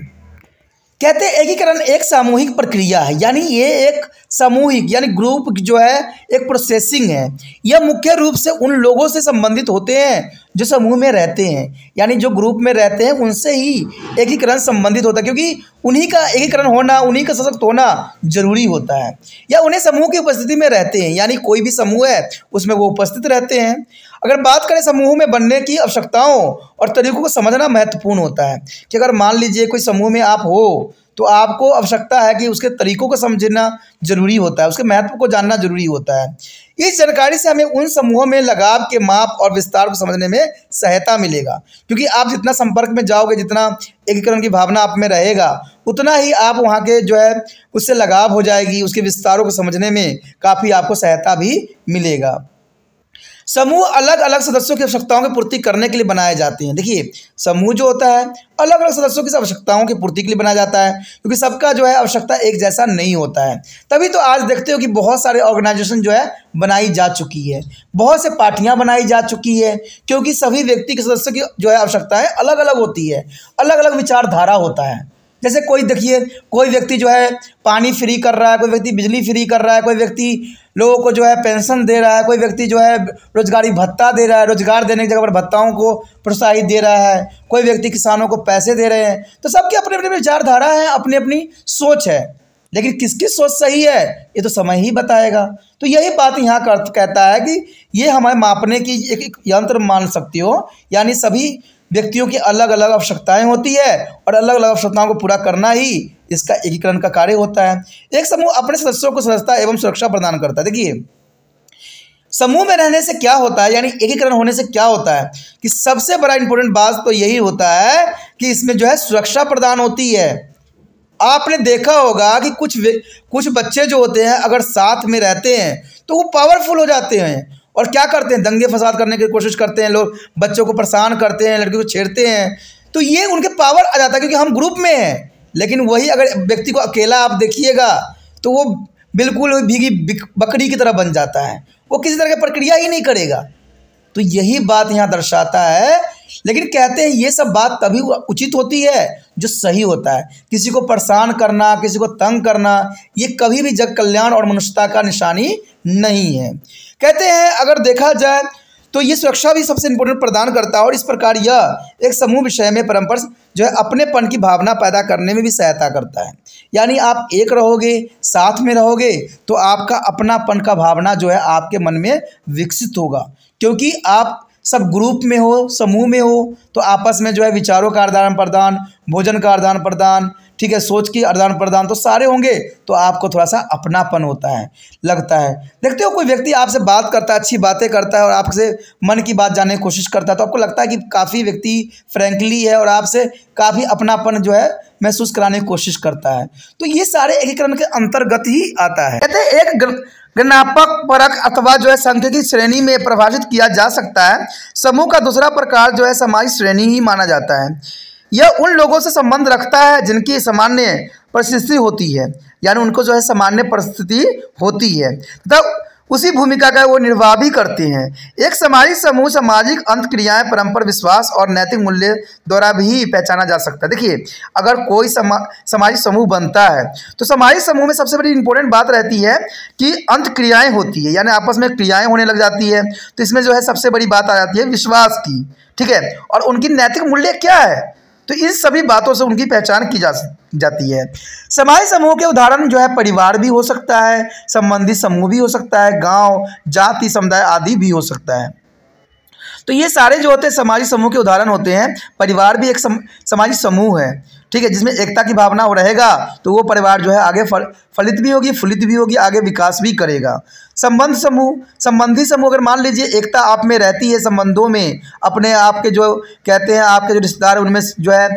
कहते हैं एकीकरण एक सामूहिक प्रक्रिया है, यानी ये एक सामूहिक यानी ग्रुप जो है एक प्रोसेसिंग है। यह मुख्य रूप से उन लोगों से संबंधित होते हैं जो समूह में रहते हैं, यानी जो ग्रुप में रहते हैं उनसे ही एकीकरण संबंधित होता है, क्योंकि उन्हीं का एकीकरण होना, उन्हीं का सशक्त होना जरूरी होता है, या उन्हें समूह की उपस्थिति में रहते हैं, यानी कोई भी समूह है उसमें वो उपस्थित रहते हैं। अगर बात करें समूह में बनने की आवश्यकताओं और तरीकों को समझना महत्वपूर्ण होता है कि अगर मान लीजिए कोई समूह में आप हो तो आपको आवश्यकता है कि उसके तरीकों को समझना जरूरी होता है, उसके महत्व को जानना जरूरी होता है। इस जानकारी से हमें उन समूहों में लगाव के माप और विस्तार को समझने में सहायता मिलेगा, क्योंकि आप जितना संपर्क में जाओगे, जितना एकीकरण की भावना आप में रहेगा, उतना ही आप वहाँ के जो है उससे लगाव हो जाएगी, उसके विस्तारों को समझने में काफ़ी आपको सहायता भी मिलेगा। समूह अलग अलग सदस्यों की आवश्यकताओं की पूर्ति करने के लिए बनाए जाते हैं। देखिए, समूह जो होता है अलग अलग सदस्यों की आवश्यकताओं की पूर्ति के लिए बनाया जाता है, क्योंकि सबका जो है आवश्यकता एक जैसा नहीं होता है। तभी तो आज देखते हो कि बहुत सारे ऑर्गेनाइजेशन जो है बनाई जा चुकी है, बहुत से पार्टियां बनाई जा चुकी है, क्योंकि सभी व्यक्ति के सदस्यों की जो है आवश्यकताएं अलग अलग होती है, अलग अलग विचारधारा होता है। जैसे कोई देखिए, कोई व्यक्ति जो है पानी फ्री कर रहा है, कोई व्यक्ति बिजली फ्री कर रहा है, कोई व्यक्ति लोगों को जो है पेंशन दे रहा है, कोई व्यक्ति जो है रोजगारी भत्ता दे रहा है, रोजगार देने की जगह पर भत्ताओं को प्रोत्साहित दे रहा है, कोई व्यक्ति किसानों को पैसे दे रहे हैं। तो सबकी अपनी अपनी विचारधारा है, अपनी अपनी सोच है, लेकिन किसकी सोच सही है ये तो समय ही बताएगा। तो यही बात यहाँ कहता है कि ये हमें मापने की एक यंत्र मान सकते हो, यानी सभी व्यक्तियों की अलग अलग आवश्यकताएं होती है और अलग अलग आवश्यकताओं को पूरा करना ही इसका एकीकरण का कार्य होता है। एक समूह अपने सदस्यों को सदस्यता एवं सुरक्षा प्रदान करता है। देखिए, समूह में रहने से क्या होता है, यानी एकीकरण होने से क्या होता है कि सबसे बड़ा इंपॉर्टेंट बात तो यही होता है कि इसमें जो है सुरक्षा प्रदान होती है। आपने देखा होगा कि कुछ बच्चे जो होते हैं अगर साथ में रहते हैं तो वो पावरफुल हो जाते हैं और क्या करते हैं, दंगे फसाद करने की कोशिश करते हैं, लोग बच्चों को परेशान करते हैं, लड़कियों को छेड़ते हैं, तो ये उनके पावर आ जाता है क्योंकि हम ग्रुप में हैं। लेकिन वही अगर व्यक्ति को अकेला आप देखिएगा तो वो बिल्कुल भीगी बकरी की तरह बन जाता है, वो किसी तरह की प्रक्रिया ही नहीं करेगा। तो यही बात यहाँ दर्शाता है। लेकिन कहते हैं ये सब बात तभी उचित होती है जो सही होता है। किसी को परेशान करना, किसी को तंग करना, ये कभी भी जग कल्याण और मनुष्यता का निशानी नहीं है। कहते हैं अगर देखा जाए तो ये सुरक्षा भी सबसे इम्पोर्टेंट प्रदान करता है और इस प्रकार यह एक समूह विषय में परस्पर जो है अपनेपन की भावना पैदा करने में भी सहायता करता है। यानी आप एक रहोगे, साथ में रहोगे तो आपका अपनापन का भावना जो है आपके मन में विकसित होगा, क्योंकि आप सब ग्रुप में हो, समूह में हो, तो आपस में जो है विचारों का आदान प्रदान, भोजन का आदान प्रदान, ठीक है, सोच की आदान प्रदान तो सारे होंगे, तो आपको थोड़ा सा अपनापन होता है, लगता है। देखते हो कोई व्यक्ति आपसे बात करता है, अच्छी बातें करता है और आपसे मन की बात जानने की कोशिश करता है, तो आपको लगता है कि काफ़ी व्यक्ति फ्रैंकली है और आपसे काफ़ी अपनापन जो है महसूस कराने की कोशिश करता है। तो ये सारे एकीकरण के अंतर्गत ही आता है। कहते हैं एक गणनात्मक परक अथवा जो है सांख्यिकी श्रेणी में परिभाषित किया जा सकता है। समूह का दूसरा प्रकार जो है सामाजिक श्रेणी ही माना जाता है। यह उन लोगों से संबंध रखता है जिनकी सामान्य परिस्थिति होती है, यानी उनको जो है सामान्य परिस्थिति होती है तब उसी भूमिका का वो निर्वाह भी करते हैं। एक सामाजिक समूह सामाजिक अंतक्रियाएं, परंपरा, विश्वास और नैतिक मूल्य द्वारा भी पहचाना जा सकता है। देखिए, अगर कोई सामाजिक समूह बनता है तो सामाजिक समूह में सबसे बड़ी इंपॉर्टेंट बात रहती है कि अंतक्रियाएं होती है, यानी आपस में क्रियाएं होने लग जाती है। तो इसमें जो है सबसे बड़ी बात आ जाती है विश्वास की, ठीक है, और उनकी नैतिक मूल्य क्या है, तो इन सभी बातों से उनकी पहचान की जाती है। सामाजिक समूह के उदाहरण जो है परिवार भी हो सकता है, संबंधी समूह भी हो सकता है, गांव, जाति, समुदाय आदि भी हो सकता है। तो ये सारे जो होते हैं सामाजिक समूह के उदाहरण होते हैं। परिवार भी एक सामाजिक समूह है, ठीक है, जिसमें एकता की भावना वो रहेगा तो वो परिवार जो है आगे फलित भी होगी, फुलित भी होगी, आगे विकास भी करेगा। संबंधी समूह अगर मान लीजिए एकता आप में रहती है, संबंधों में अपने आपके जो कहते हैं आपके जो रिश्तेदार उनमें जो है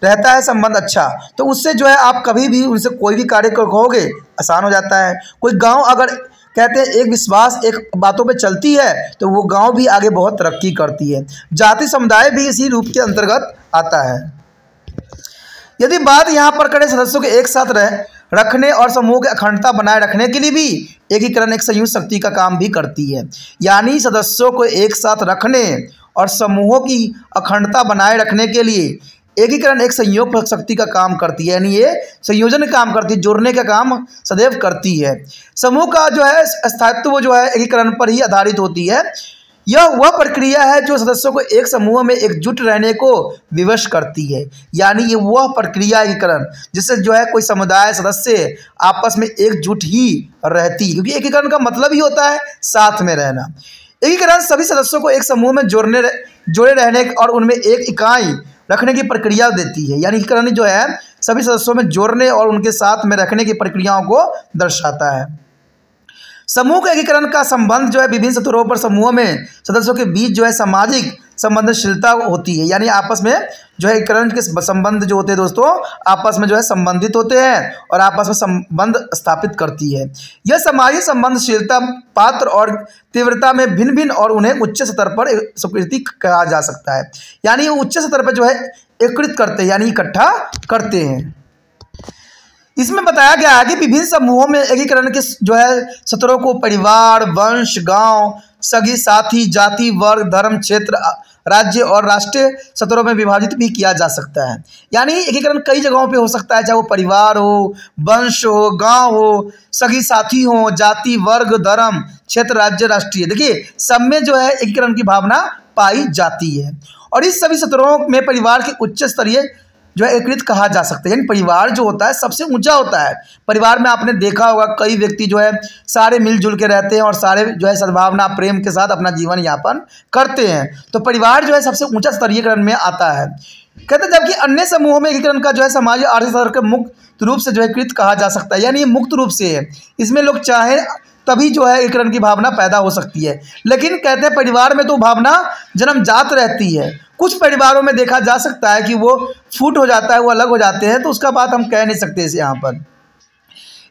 रहता है संबंध अच्छा, तो उससे जो है आप कभी भी उनसे कोई भी कार्य करोगे आसान हो जाता है। कोई गांव अगर कहते हैं एक विश्वास एक बातों पे चलती है तो वो गांव भी आगे बहुत तरक्की करती है। जाति समुदाय भी इसी रूप के अंतर्गत आता है। यदि बात यहाँ पर करें सदस्यों के एक साथ रखने और समूह की अखंडता बनाए रखने के लिए भी एकीकरण एक संयुक्त शक्ति का काम भी करती है। यानी सदस्यों को एक साथ रखने और समूहों की अखंडता बनाए रखने के लिए एकीकरण एक संयोग शक्ति का काम करती है, यानी ये संयोजन का काम करती है, जोड़ने का काम सदैव करती है। समूह का जो है स्थायित्व जो है एकीकरण पर ही आधारित होती है। यह वह प्रक्रिया है जो सदस्यों को एक समूह में एकजुट रहने को विवश करती है, यानी ये वह प्रक्रिया एकीकरण जिससे जो है कोई समुदाय सदस्य आपस में एकजुट ही रहती है, क्योंकि एकीकरण का मतलब ही होता है साथ में रहना। एकीकरण सभी सदस्यों को एक समूह में जोड़े रहने और उनमें एक इकाई रखने की प्रक्रिया देती है, यानी एकीकरण जो है सभी सदस्यों में जोड़ने और उनके साथ में रखने की प्रक्रियाओं को दर्शाता है। समूह के एकीकरण का संबंध जो है विभिन्न स्तरों पर समूह में सदस्यों के बीच जो है सामाजिक संबंधशीलता होती है, यानी आपस में जो है एकीकरण के संबंध जो होते हैं दोस्तों आपस में जो है संबंधित होते हैं और आपस में संबंध स्थापित करती है। यह सामाजिक संबंधशीलता पात्र और तीव्रता में भिन्न भिन्न और उन्हें उच्च स्तर पर स्वीकृति कहा जा सकता है, यानी उच्च स्तर पर जो है एकीकृत करते हैं, यानी इकट्ठा करते हैं। इसमें बताया गया है कि विभिन्न समूहों में एकीकरण के जो है स्तरों को परिवार, वंश, गांव, सगी साथी, जाति, वर्ग, धर्म, क्षेत्र, राज्य और राष्ट्रीय स्तरों में विभाजित भी किया जा सकता है, यानी एकीकरण कई जगहों पे हो सकता है, चाहे वो परिवार हो, वंश हो, गांव हो, सगी साथी हो, जाति, वर्ग, धर्म, क्षेत्र, राज्य, राष्ट्रीय, देखिए सब में जो है एकीकरण की भावना पाई जाती है। और इस सभी स्तरों में परिवार के उच्च स्तरीय जो है एकीकृत कहा जा सकता है, यानी परिवार जो होता है सबसे ऊंचा होता है। परिवार में आपने देखा होगा कई व्यक्ति जो है सारे मिलजुल के रहते हैं और सारे जो है सद्भावना प्रेम के साथ अपना जीवन यापन करते हैं, तो परिवार जो है सबसे ऊंचा स्तरीयकरण में आता है। कहते हैं जबकि अन्य समूहों में एकीकरण का जो है सामाजिक आर्थिक स्तर के मुक्त रूप से जो है एकीकृत कहा जा सकता है, यानी ये मुक्त रूप से है, इसमें लोग चाहें तभी जो है एकीकरण की भावना पैदा हो सकती है। लेकिन कहते हैं परिवार में तो भावना जन्मजात रहती है, कुछ परिवारों में देखा जा सकता है कि वो फूट हो जाता है, वो अलग हो जाते हैं, तो उसका बात हम कह नहीं सकते इसे यहाँ पर।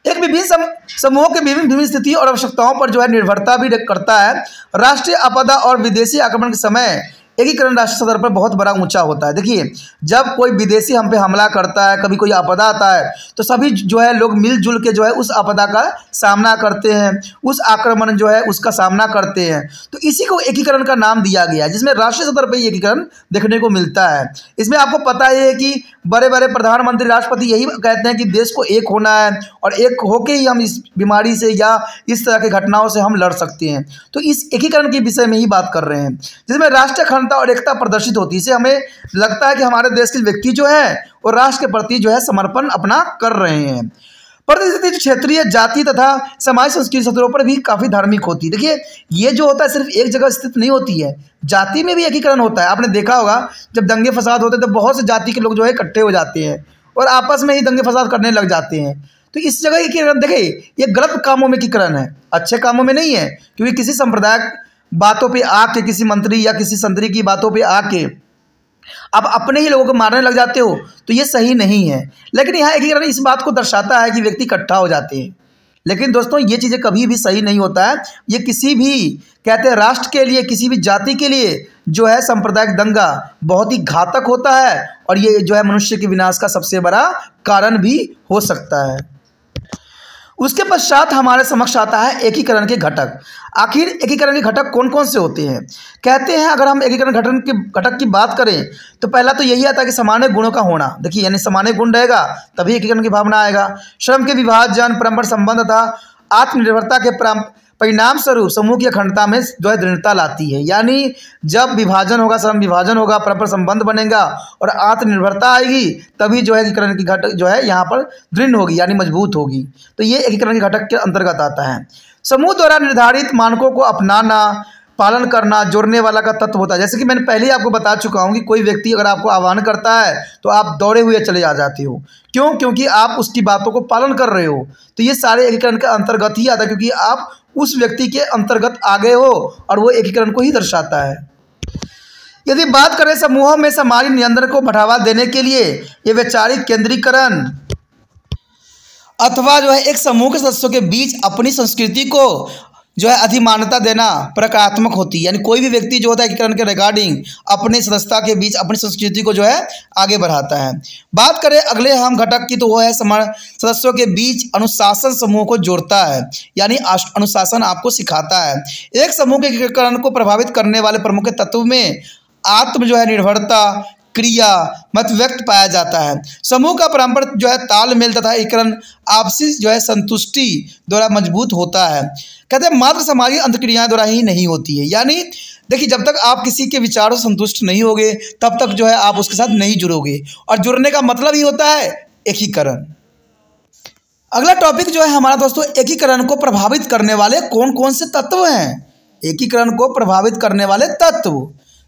एक विभिन्न समूहों के विभिन्न स्थिति और आवश्यकताओं पर जो है निर्भरता भी करता है। राष्ट्रीय आपदा और विदेशी आक्रमण के समय एकीकरण राष्ट्रीय स्तर पर बहुत बड़ा ऊंचा होता है। देखिए जब कोई विदेशी हम पे हमला करता है, कभी कोई आपदा आता है, तो सभी जो है लोग मिलजुल के जो है उस आपदा का सामना करते हैं, उस आक्रमण जो है उसका सामना करते हैं, तो इसी को एकीकरण का नाम दिया गया है, जिसमें राष्ट्रीय स्तर पर एकीकरण देखने को मिलता है। इसमें आपको पता ही है कि बड़े बड़े प्रधानमंत्री, राष्ट्रपति यही कहते हैं कि देश को एक होना है और एक होके ही हम इस बीमारी से या इस तरह की घटनाओं से हम लड़ सकते हैं। तो इस एकीकरण के विषय में ही बात कर रहे हैं, जिसमें राष्ट्रीय अखंडता और एकता प्रदर्शित होती है। इससे हमें लगता है कि हमारे देश के व्यक्ति जो है वो राष्ट्र के प्रति जो है समर्पण अपना कर रहे हैं। प्रतिस्थिति क्षेत्रीय, जाति तथा समाज संस्कृति स्तरों पर भी काफ़ी धार्मिक होती है। देखिए ये जो होता है सिर्फ एक जगह स्थित नहीं होती है, जाति में भी एकीकरण होता है। आपने देखा होगा जब दंगे फसाद होते हैं तो बहुत से जाति के लोग जो है इकट्ठे हो जाते हैं और आपस में ही दंगे फसाद करने लग जाते हैं। तो इस जगह एकीकरण देखिए ये गलत कामों में एकीकरण है, अच्छे कामों में नहीं है, क्योंकि किसी सांप्रदायिक बातों पे आके, किसी मंत्री या किसी संतरी की बातों पे आके आप अपने ही लोगों को मारने लग जाते हो, तो ये सही नहीं है। लेकिन यहाँ एकीकरण इस बात को दर्शाता है कि व्यक्ति इकट्ठा हो जाते हैं। लेकिन दोस्तों ये चीज़ें कभी भी सही नहीं होता है। ये किसी भी कहते हैं राष्ट्र के लिए, किसी भी जाति के लिए जो है सांप्रदायिक दंगा बहुत ही घातक होता है और ये जो है मनुष्य के विनाश का सबसे बड़ा कारण भी हो सकता है। उसके पश्चात हमारे समक्ष आता है एकीकरण के घटक। आखिर एकीकरण के घटक कौन कौन से होते हैं? कहते हैं अगर हम एकीकरण घटक की बात करें तो पहला तो यही आता है कि सामान्य गुणों का होना। देखिए यानी सामान्य गुण रहेगा तभी एकीकरण की भावना आएगा। श्रम के विभाजन, परस्पर संबंध तथा आत्मनिर्भरता के परिणाम स्वरूप समूह की अखंडता में जो है दृढ़ता लाती है। यानी जब विभाजन होगा, श्रम विभाजन होगा, परस्पर संबंध बनेगा और आत्मनिर्भरता आएगी, तभी जो है एकीकरण की घटक जो है यहाँ पर दृढ़ होगी, यानी मजबूत होगी। तो ये एकीकरण के घटक के अंतर्गत आता है। समूह द्वारा निर्धारित मानकों को अपनाना, पालन करना जोड़ने वाला का तत्व होता है। जैसे कि मैंने पहले ही आपको बता चुका हूँ कि कोई व्यक्ति अगर आपको आह्वान करता है तो आप दौड़े हुए चले आ जाते हो। क्यों? क्योंकि आप उसकी बातों को पालन कर रहे हो। तो ये सारे एकीकरण के अंतर्गत ही आता है, क्योंकि आप उस व्यक्ति के अंतर्गत आ गए हो और वो एकीकरण को ही दर्शाता है। यदि बात करें समूहों में सामाजिक नियंत्रण को बढ़ावा देने के लिए ये वैचारिक केंद्रीकरण अथवा जो है एक समूह के सदस्यों के बीच अपनी संस्कृति को जो है अधिमान्यता देना प्रकारात्मक होती है। यानी कोई भी व्यक्ति जो होता है एकीकरण के रिगार्डिंग अपने सदस्यता के बीच अपनी संस्कृति को जो है आगे बढ़ाता है। बात करें अगले अहम घटक की तो वो है सदस्यों के बीच अनुशासन समूह को जोड़ता है, यानी अनुशासन आपको सिखाता है। एक समूह के एकीकरण को प्रभावित करने वाले प्रमुख तत्व में आत्म जो है निर्भरता, क्रिया मत व्यक्त पाया जाता है। समूह का परस्पर जो है तालमेल तथा एकीकरण आपसी जो है संतुष्टि द्वारा मजबूत होता है। कहते हैं मात्र सामाजिक अंतक्रियाएं द्वारा ही नहीं होती है। यानी देखिए, जब तक आप किसी के विचारों से संतुष्ट नहीं होगे तब तक जो है आप उसके साथ नहीं जुड़ोगे, और जुड़ने का मतलब ही होता है एकीकरण। अगला टॉपिक जो है हमारा दोस्तों, एकीकरण को प्रभावित करने वाले कौन कौन से तत्व हैं। एकीकरण को प्रभावित करने वाले तत्व,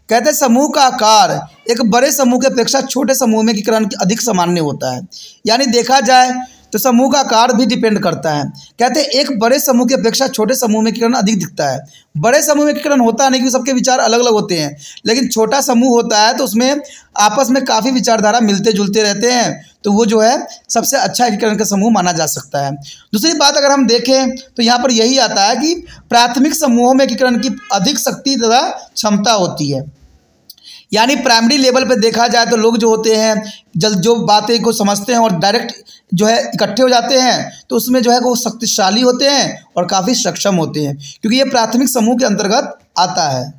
कहते हैं समूह का आकार एक बड़े समूह की अपेक्षा छोटे समूह में एकीकरण अधिक सामान्य होता है। यानी देखा जाए तो समूह का आकार भी डिपेंड करता है। कहते हैं एक बड़े समूह की अपेक्षा छोटे समूह में एकीकरण अधिक दिखता है। बड़े समूह में एकीकरण होता नहीं, क्योंकि सबके विचार अलग अलग होते हैं, लेकिन छोटा समूह होता है तो उसमें आपस में काफ़ी विचारधारा मिलते जुलते रहते हैं, तो वो जो है सबसे अच्छा एकीकरण का समूह माना जा सकता है। दूसरी बात अगर हम देखें तो यहाँ पर यही आता है कि प्राथमिक समूहों में एकीकरण की अधिक शक्ति तथा क्षमता होती है। यानी प्राइमरी लेवल पे देखा जाए तो लोग जो होते हैं जल्द जो बातें को समझते हैं और डायरेक्ट जो है इकट्ठे हो जाते हैं, तो उसमें जो है वो शक्तिशाली होते हैं और काफ़ी सक्षम होते हैं, क्योंकि ये प्राथमिक समूह के अंतर्गत आता है।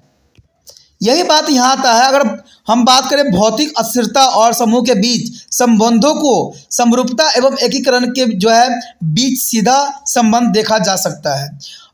यही बात यहाँ आता है अगर हम बात करें भौतिक अस्थिरता और समूह के बीच संबंधों को, समरूपता एवं एकीकरण के जो है बीच सीधा संबंध देखा जा सकता है।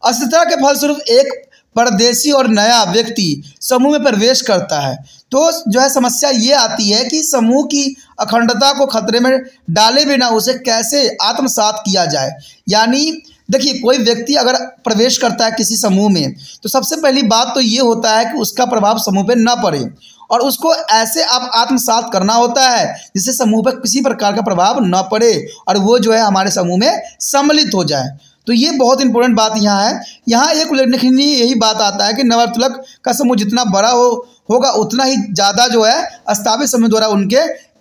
अस्थिरता के फलस्वरूप एक परदेशी और नया व्यक्ति समूह में प्रवेश करता है तो जो है समस्या ये आती है कि समूह की अखंडता को खतरे में डाले बिना उसे कैसे आत्मसात किया जाए। यानी देखिए, कोई व्यक्ति अगर प्रवेश करता है किसी समूह में तो सबसे पहली बात तो ये होता है कि उसका प्रभाव समूह पे न पड़े, और उसको ऐसे आप आत्मसात करना होता है जिससे समूह पर किसी प्रकार का प्रभाव न पड़े और वो जो है हमारे समूह में सम्मिलित हो जाए। तो ये बहुत इंपॉर्टेंट बात यहाँ है। यहाँ एक उल्लेखनीय यही बात आता है कि नववर्तुलक का समूह जितना बड़ा होगा उतना ही ज़्यादा जो है स्थापित समूह द्वारा उनके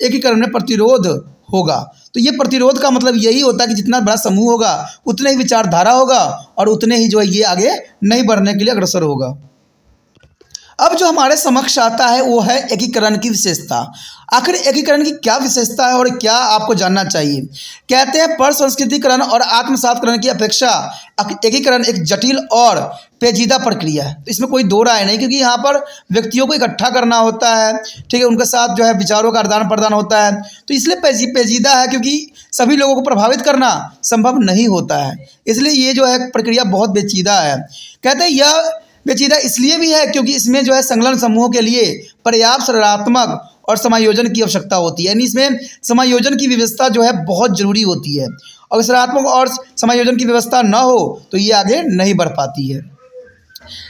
एकीकरण में प्रतिरोध होगा। तो ये प्रतिरोध का मतलब यही होता है कि जितना बड़ा समूह होगा उतने ही विचारधारा होगा और उतने ही जो है ये आगे नहीं बढ़ने के लिए अग्रसर होगा। अब जो हमारे समक्ष आता है वो है एकीकरण की विशेषता। आखिर एकीकरण की क्या विशेषता है और क्या आपको जानना चाहिए। कहते हैं पर संस्कृतिकरण और आत्मसातकरण की अपेक्षा एकीकरण एक जटिल और पेचीदा प्रक्रिया है। तो इसमें कोई दो राय नहीं, क्योंकि यहाँ पर व्यक्तियों को इकट्ठा करना होता है, ठीक है, उनके साथ जो है विचारों का आदान प्रदान होता है, तो इसलिए पेचीदा है, क्योंकि सभी लोगों को प्रभावित करना संभव नहीं होता है। इसलिए ये जो है प्रक्रिया बहुत पेचीदा है। कहते हैं यह पेचीदा इसलिए भी है क्योंकि इसमें जो है संलग्न समूहों के लिए पर्याप्त सकारात्मक और समायोजन की आवश्यकता होती है। यानी इसमें समायोजन की व्यवस्था जो है बहुत जरूरी होती है, और सकारात्मक और समायोजन की व्यवस्था न हो तो ये आगे नहीं बढ़ पाती है।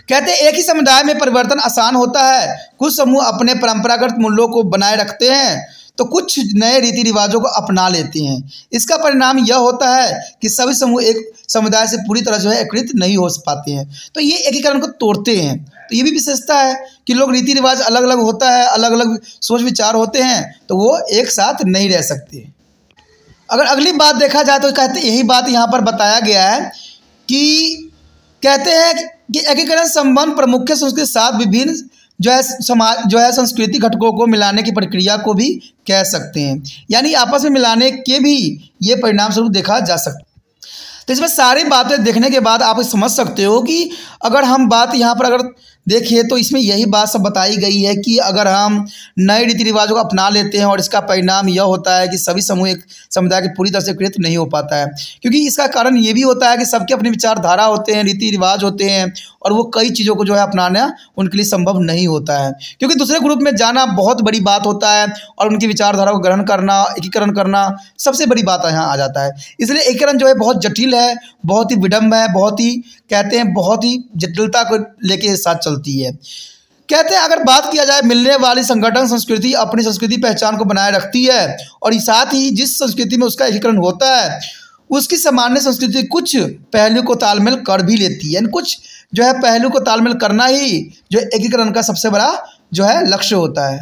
कहते हैं एक ही समुदाय में परिवर्तन आसान होता है। कुछ समूह अपने परंपरागत मूल्यों को बनाए रखते हैं तो कुछ नए रीति रिवाजों को अपना लेते हैं। इसका परिणाम यह होता है कि सभी समूह एक समुदाय से पूरी तरह जो है एकीकृत नहीं हो पाते हैं, तो ये एकीकरण को तोड़ते हैं। तो ये भी विशेषता है कि लोग रीति रिवाज अलग अलग होता है, अलग अलग सोच विचार होते हैं, तो वो एक साथ नहीं रह सकते। अगर अगली बात देखा जाए तो कहते यही बात यहाँ पर बताया गया है कि कहते हैं कि एकीकरण संबंध प्रमुख संस्कृति के साथ विभिन्न जो है समाज जो है संस्कृति घटकों को मिलाने की प्रक्रिया को भी कह सकते हैं। यानी आपस में मिलाने के भी ये परिणाम स्वरूप देखा जा सकता है। तो इसमें सारी बातें देखने के बाद आप समझ सकते हो कि अगर हम बात यहाँ पर अगर देखिए तो इसमें यही बात सब बताई गई है कि अगर हम नए रीति रिवाजों को अपना लेते हैं और इसका परिणाम यह होता है कि सभी समूह एक समुदाय के पूरी तरह से एकीकृत नहीं हो पाता है, क्योंकि इसका कारण ये भी होता है कि सबके अपनी विचारधारा होते हैं, रीति रिवाज होते हैं, और वो कई चीज़ों को जो है अपनाना उनके लिए संभव नहीं होता है, क्योंकि दूसरे ग्रुप में जाना बहुत बड़ी बात होता है और उनकी विचारधारा को ग्रहण करना, एकीकरण करना सबसे बड़ी बात यहाँ आ जाता है। इसलिए एकीकरण जो है बहुत जटिल है, बहुत ही विडम्ब है, बहुत ही कहते हैं बहुत ही जटिलता को लेके साथ चलती है। कहते हैं अगर बात किया जाए मिलने वाली संगठन संस्कृति अपनी संस्कृति पहचान को बनाए रखती है, और साथ ही जिस संस्कृति में उसका एकीकरण होता है उसकी सामान्य संस्कृति कुछ पहलू को तालमेल कर भी लेती है। यानी कुछ जो है पहलू को तालमेल करना ही जो एकीकरण का सबसे बड़ा जो है लक्ष्य होता है।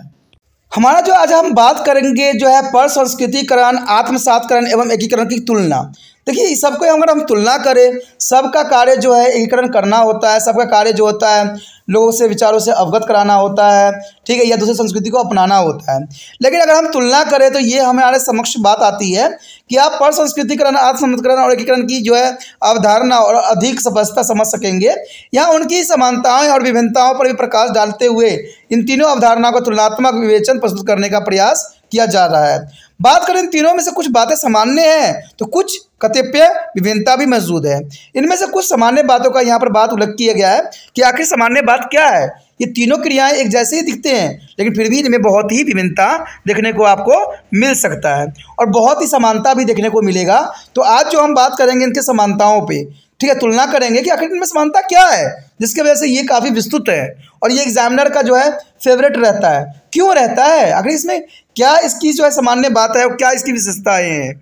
हमारा जो आज हम बात करेंगे जो है पर संस्कृतिकरण, आत्मसातकरण एवं एकीकरण की तुलना। देखिए इस सबको अगर हम तुलना करें, सबका कार्य जो है एकीकरण करना होता है, सबका कार्य जो होता है लोगों से विचारों से अवगत कराना होता है, ठीक है, या दूसरी संस्कृति को अपनाना होता है। लेकिन अगर हम तुलना करें तो ये हमारे समक्ष बात आती है कि आप पर संस्कृतिकरण, आत्मसम्मतकरण और एकीकरण की जो है अवधारणा और अधिक स्पष्टता समझ सकेंगे। यहाँ उनकी समानताएं और विभिन्नताओं पर भी प्रकाश डालते हुए इन तीनों अवधारणाओं का तुलनात्मक विवेचन प्रस्तुत करने का प्रयास किया जा रहा है। बात करें इन तीनों में से कुछ बातें सामान्य हैं तो कुछ कतिपय विभिन्नता भी मौजूद है। इनमें से कुछ सामान्य बातों का यहाँ पर बात उल्लेख किया गया है कि आखिर सामान्य बात क्या है। ये तीनों क्रियाएं एक जैसे ही दिखते हैं लेकिन फिर भी इनमें बहुत ही विभिन्नता देखने को आपको मिल सकता है और बहुत ही समानता भी देखने को मिलेगा। तो आज जो हम बात करेंगे इनके समानताओं पे, ठीक है, तुलना करेंगे कि आखिर इनमें समानता क्या है, जिसकी वजह से ये काफ़ी विस्तृत है और ये एग्जामिनर का जो है फेवरेट रहता है। क्यों रहता है, आखिर इसमें क्या इसकी जो है सामान्य बात है और क्या इसकी विशेषताएं हैं।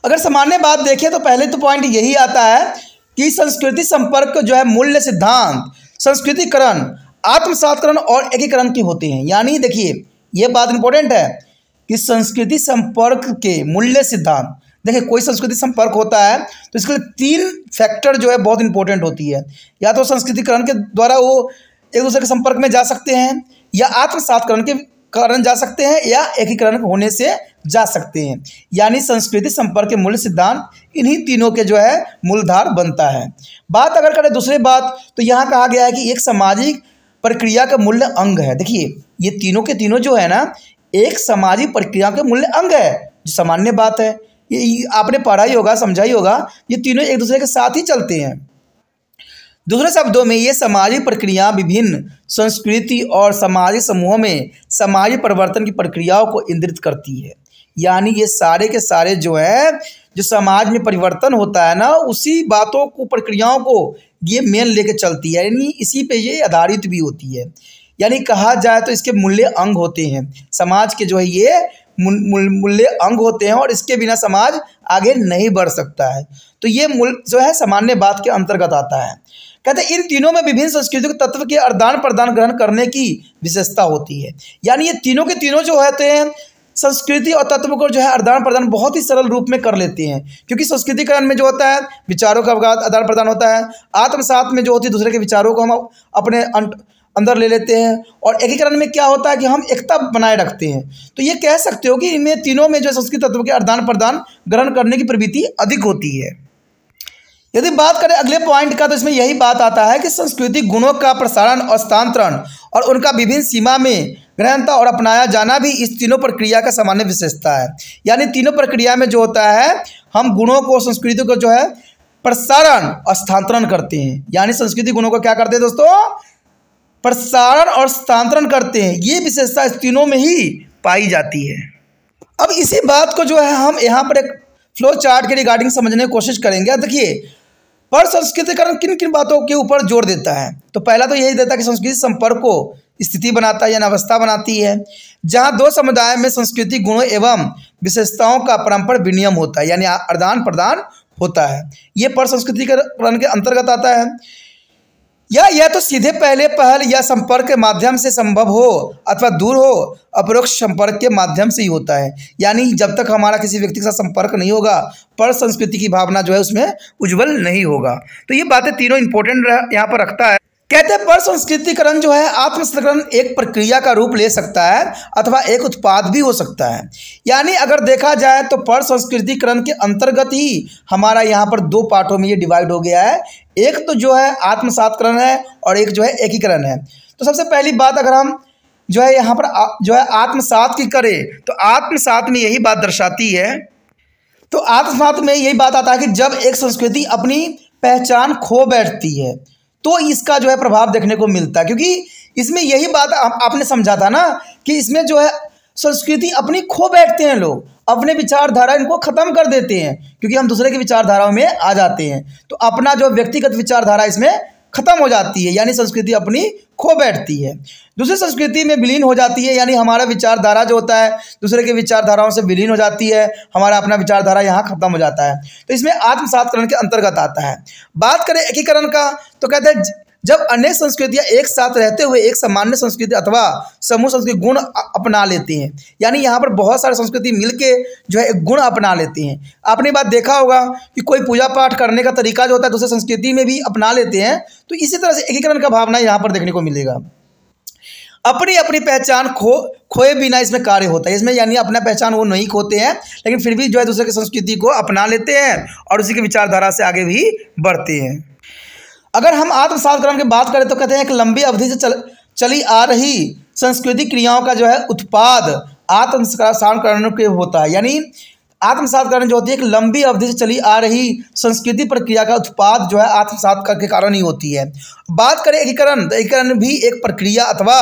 अगर सामान्य बात देखें तो पहले तो पॉइंट यही आता है कि संस्कृति संपर्क जो है मूल्य सिद्धांत संस्कृतिकरण, आत्मसातकरण और एकीकरण की होते हैं। यानी देखिए ये बात इंपॉर्टेंट है कि संस्कृति संपर्क के मूल्य सिद्धांत, देखिए कोई संस्कृति संपर्क होता है तो इसके लिए 3 फैक्टर जो है बहुत इंपॉर्टेंट होती है। या तो संस्कृतिकरण के द्वारा वो एक दूसरे के संपर्क में जा सकते हैं, या आत्मसातकरण के कारण जा सकते हैं, या एकीकरण होने से जा सकते हैं। यानी संस्कृति संपर्क के मूल्य सिद्धांत इन्हीं तीनों के जो है मूलधार बनता है। बात अगर करें दूसरी बात तो यहाँ कहा गया है कि एक सामाजिक प्रक्रिया का मूल्य अंग है। देखिए ये तीनों के तीनों जो है ना एक सामाजिक प्रक्रिया के मूल्य अंग है, जो सामान्य बात है। ये आपने पढ़ा ही होगा, समझा ही होगा, ये तीनों एक दूसरे के साथ ही चलते हैं। दूसरे शब्दों में ये सामाजिक प्रक्रिया विभिन्न संस्कृति और सामाजिक समूहों में सामाजिक परिवर्तन की प्रक्रियाओं को इंगित करती है। यानी ये सारे के सारे जो है जो समाज में परिवर्तन होता है ना, उसी बातों को प्रक्रियाओं को ये मेन लेके चलती है, यानी इसी पे ये आधारित भी होती है। यानी कहा जाए तो इसके मूल्य अंग होते हैं, समाज के जो है ये मूल्य अंग होते हैं और इसके बिना समाज आगे नहीं बढ़ सकता है। तो ये मूल्य जो है सामान्य बात के अंतर्गत आता है। कहते हैं इन तीनों में विभिन्न सांस्कृतिक तत्व के आदान प्रदान ग्रहण करने की विशेषता होती है। यानी ये तीनों के तीनों जो होते हैं संस्कृति और तत्व को जो है आदान प्रदान बहुत ही सरल रूप में कर लेते हैं, क्योंकि संस्कृतिकरण में जो होता है विचारों का आदान प्रदान होता है, आत्मसात में जो होती है दूसरे के विचारों को हम अपने अंदर ले लेते हैं, और एकीकरण में क्या होता है कि हम एकता बनाए रखते हैं। तो ये कह सकते हो कि इनमें तीनों में जो संस्कृति तत्व के आदान प्रदान ग्रहण करने की प्रवृत्ति अधिक होती है। यदि बात करें अगले पॉइंट का तो इसमें यही बात आता है कि सांस्कृतिक गुणों का प्रसारण और स्थानांतरण और उनका विभिन्न सीमा में ग्रहणता और अपनाया जाना भी इस तीनों प्रक्रिया का सामान्य विशेषता है। यानी तीनों प्रक्रिया में जो होता है हम गुणों को संस्कृति को जो है प्रसारण और स्थानांतरण करते हैं। यानी संस्कृति गुणों को क्या करते हैं दोस्तों, प्रसारण और स्थानांतरण करते हैं। ये विशेषता इस तीनों में ही पाई जाती है। अब इसी बात को जो है हम यहाँ पर एक फ्लो चार्ट के रिगार्डिंग समझने की कोशिश करेंगे। देखिए पर संस्कृतिकरण किन किन बातों के ऊपर जोर देता है, तो पहला तो यही देता है कि संस्कृति संपर्क को स्थिति बनाता है या अवस्था बनाती है, जहाँ दो समुदाय में सांस्कृतिक गुणों एवं विशेषताओं का परस्पर विनिमय होता है, यानी आदान प्रदान होता है। ये पर संस्कृतिकरण के अंतर्गत आता है। यह तो सीधे पहले पहल या संपर्क के माध्यम से संभव हो अथवा दूर हो अपरोक्ष संपर्क के माध्यम से ही होता है। यानी जब तक हमारा किसी व्यक्ति के साथ संपर्क नहीं होगा पर संस्कृति की भावना जो है उसमें उज्जवल नहीं होगा। तो ये बातें तीनों इंपॉर्टेंट यहाँ पर रखता है। कहते हैं पर संस्कृतिकरण जो है आत्मसंस्करण एक प्रक्रिया का रूप ले सकता है अथवा एक उत्पाद भी हो सकता है। यानी अगर देखा जाए तो पर संस्कृतिकरण के अंतर्गत ही हमारा यहाँ पर 2 पार्टों में ये डिवाइड हो गया है। एक तो जो है आत्मसातकरण है और एक जो है एकीकरण है। तो सबसे पहली बात अगर हम जो है यहाँ पर जो है आत्मसात की करें तो आत्मसात में यही बात दर्शाती है। तो आत्मसात में यही बात आता है कि जब एक संस्कृति अपनी पहचान खो बैठती है तो इसका जो है प्रभाव देखने को मिलता है, क्योंकि इसमें यही बात आपने समझा था ना कि इसमें जो है संस्कृति अपनी खो बैठते हैं, लोग अपने विचारधारा इनको ख़त्म कर देते हैं क्योंकि हम दूसरे की विचारधाराओं में आ जाते हैं। तो अपना जो व्यक्तिगत विचारधारा इसमें ख़त्म हो जाती है, यानी संस्कृति अपनी खो बैठती है, दूसरी संस्कृति में विलीन हो जाती है। यानी हमारा विचारधारा जो होता है दूसरे के विचारधाराओं से विलीन हो जाती है, हमारा अपना विचारधारा यहाँ खत्म हो जाता है। तो इसमें आत्मसातकरण के अंतर्गत आता है। बात करें एकीकरण का तो कहते हैं जब अनेक संस्कृतियां एक साथ रहते हुए एक सामान्य संस्कृति अथवा समूह संस्कृति गुण अपना लेती हैं। यानी यहाँ पर बहुत सारे संस्कृति मिलके जो है एक गुण अपना लेती हैं। आपने बात देखा होगा कि कोई पूजा पाठ करने का तरीका जो होता है दूसरे संस्कृति में भी अपना लेते हैं, तो इसी तरह से एकीकरण का भावना यहाँ पर देखने को मिलेगा। अपनी अपनी पहचान खोए बिना इसमें कार्य होता है। इसमें यानी अपना पहचान वो नहीं खोते हैं, लेकिन फिर भी जो है दूसरे की संस्कृति को अपना लेते हैं और उसी की विचारधारा से आगे भी बढ़ते हैं। अगर हम आत्मसातकरण की बात करें तो कहते हैं कि लंबी अवधि से चली आ रही सांस्कृतिक क्रियाओं का जो है उत्पाद आत्मसातकरण के होता है। यानी आत्मसातकरण जो होती है एक लंबी अवधि से चली आ रही संस्कृति प्रक्रिया का उत्पाद जो है आत्मसात के कारण ही होती है। बात करें एकीकरण, तो एकीकरण भी एक प्रक्रिया अथवा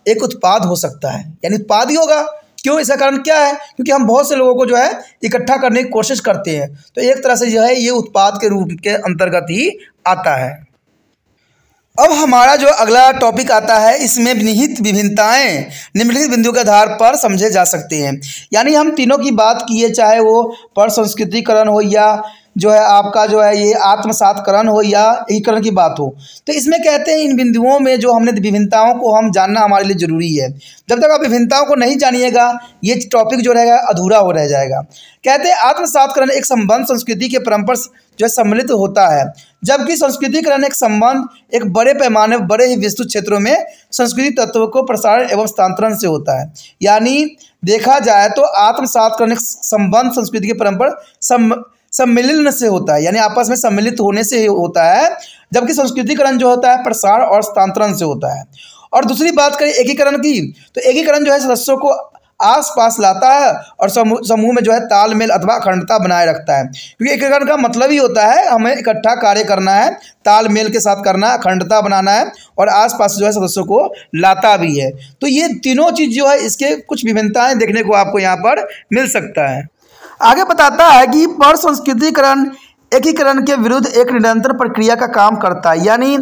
एक उत्पाद हो सकता है, यानी उत्पाद ही होगा। क्यों? इसका कारण क्या है? क्योंकि हम बहुत से लोगों को जो है इकट्ठा करने की कोशिश करते हैं, तो एक तरह से जो है ये उत्पाद के रूप के अंतर्गत ही आता है। अब हमारा जो अगला टॉपिक आता है, इसमें निहित विभिन्नताएं निम्नलिखित बिंदुओं के आधार पर समझे जा सकते हैं। यानी हम तीनों की बात किए, चाहे वो पर संस्कृतिकरण हो या जो है आपका जो है ये आत्मसातकरण हो या एकीकरण की बात हो, तो इसमें कहते हैं इन बिंदुओं में जो हमने विभिन्नताओं को हम जानना हमारे लिए ज़रूरी है। जब तक आप विभिन्नताओं को नहीं जानिएगा ये टॉपिक जो रहेगा अधूरा हो रह जाएगा। कहते हैं आत्मसातकरण एक संबंध संस्कृति के परंपरा जो है सम्मिलित होता है, जबकि संस्कृतिकरण एक संबंध एक बड़े पैमाने बड़े ही विस्तृत क्षेत्रों में संस्कृति तत्वों को प्रसारण एवं हस्तांतरण से होता है। यानी देखा जाए तो आत्मसातकरण एक संबंध संस्कृति के परंपरा सम्मिलन से होता है, यानी आपस में सम्मिलित होने से होता है, जबकि संस्कृतिकरण जो होता है प्रसार और हस्तांतरण से होता है। और दूसरी बात करें एकीकरण की, तो एकीकरण जो है सदस्यों को आस पास लाता है और समूह में जो है तालमेल अथवा अखंडता बनाए रखता है। क्योंकि एकीकरण का मतलब ही होता है हमें इकट्ठा कार्य करना है, तालमेल के साथ करना है, अखंडता बनाना है और आसपास जो है सदस्यों को लाता भी है। तो ये तीनों चीज़ जो है इसके कुछ विभिन्नताएं देखने को आपको यहाँ पर मिल सकता है। आगे बताता है कि पर संस्कृतिकरण एकीकरण के विरुद्ध एक निरंतर प्रक्रिया का काम करता है। यानी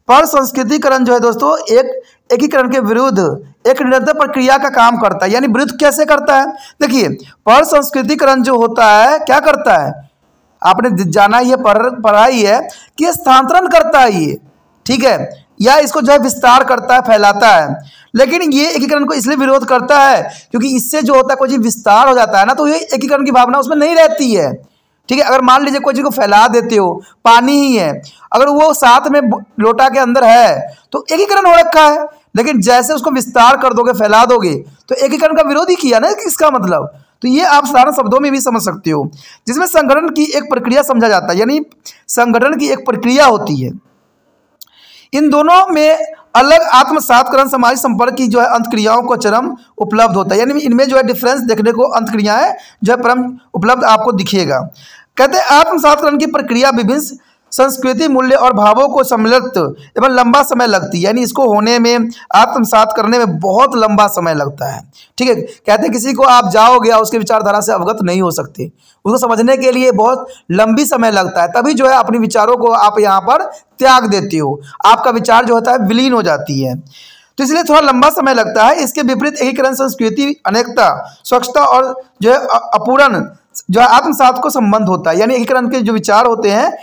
पर संस्कृतिकरण जो है दोस्तों एक एकीकरण के विरुद्ध एक निरंतर प्रक्रिया का काम करता है। यानी विरुद्ध कैसे करता है? देखिए, पर संस्कृतिकरण जो होता है क्या करता है, आपने जाना ही है, पढ़ा ही है कि स्थानांतरण करता है ये, ठीक है, या इसको जो है विस्तार करता है, फैलाता है। लेकिन ये एकीकरण को इसलिए विरोध करता है क्योंकि इससे जो होता है कोई चीज़ विस्तार हो जाता है ना, तो ये एकीकरण की भावना उसमें नहीं रहती है। ठीक है, अगर मान लीजिए कोई चीज़ को फैला देते हो, पानी ही है, अगर वो साथ में लोटा के अंदर है तो एकीकरण हो रखा है, लेकिन जैसे उसको विस्तार कर दोगे, फैला दोगे, तो एकीकरण का विरोध ही किया ना, इसका मतलब। तो ये आप साधारण शब्दों में भी समझ सकते हो, जिसमें संगठन की एक प्रक्रिया समझा जाता है। यानी संगठन की एक प्रक्रिया होती है। इन दोनों में अलग आत्मसातकरण सामाजिक संपर्क की जो है अंतक्रियाओं को चरम उपलब्ध होता है। यानी इनमें जो है डिफरेंस देखने को अंतक्रियाएं जो है परम उपलब्ध आपको दिखेगा। कहते हैं आत्मसातकरण की प्रक्रिया विभिन्न संस्कृति मूल्य और भावों को सम्मिलित एवं लंबा समय लगती है। यानी इसको होने में, आत्मसात करने में बहुत लंबा समय लगता है। ठीक है, कहते हैं किसी को आप जाओगे और उसके विचारधारा से अवगत नहीं हो सकते, उसको समझने के लिए बहुत लंबी समय लगता है, तभी जो है अपने विचारों को आप यहाँ पर त्याग देते हो, आपका विचार जो होता है विलीन हो जाती है, तो इसलिए थोड़ा लंबा समय लगता है। इसके विपरीत एकीकरण संस्कृति अनेकता, स्वच्छता और जो है अपूर्ण जो है आत्मसात को संबंध होता है। यानी एकीकरण के जो विचार होते हैं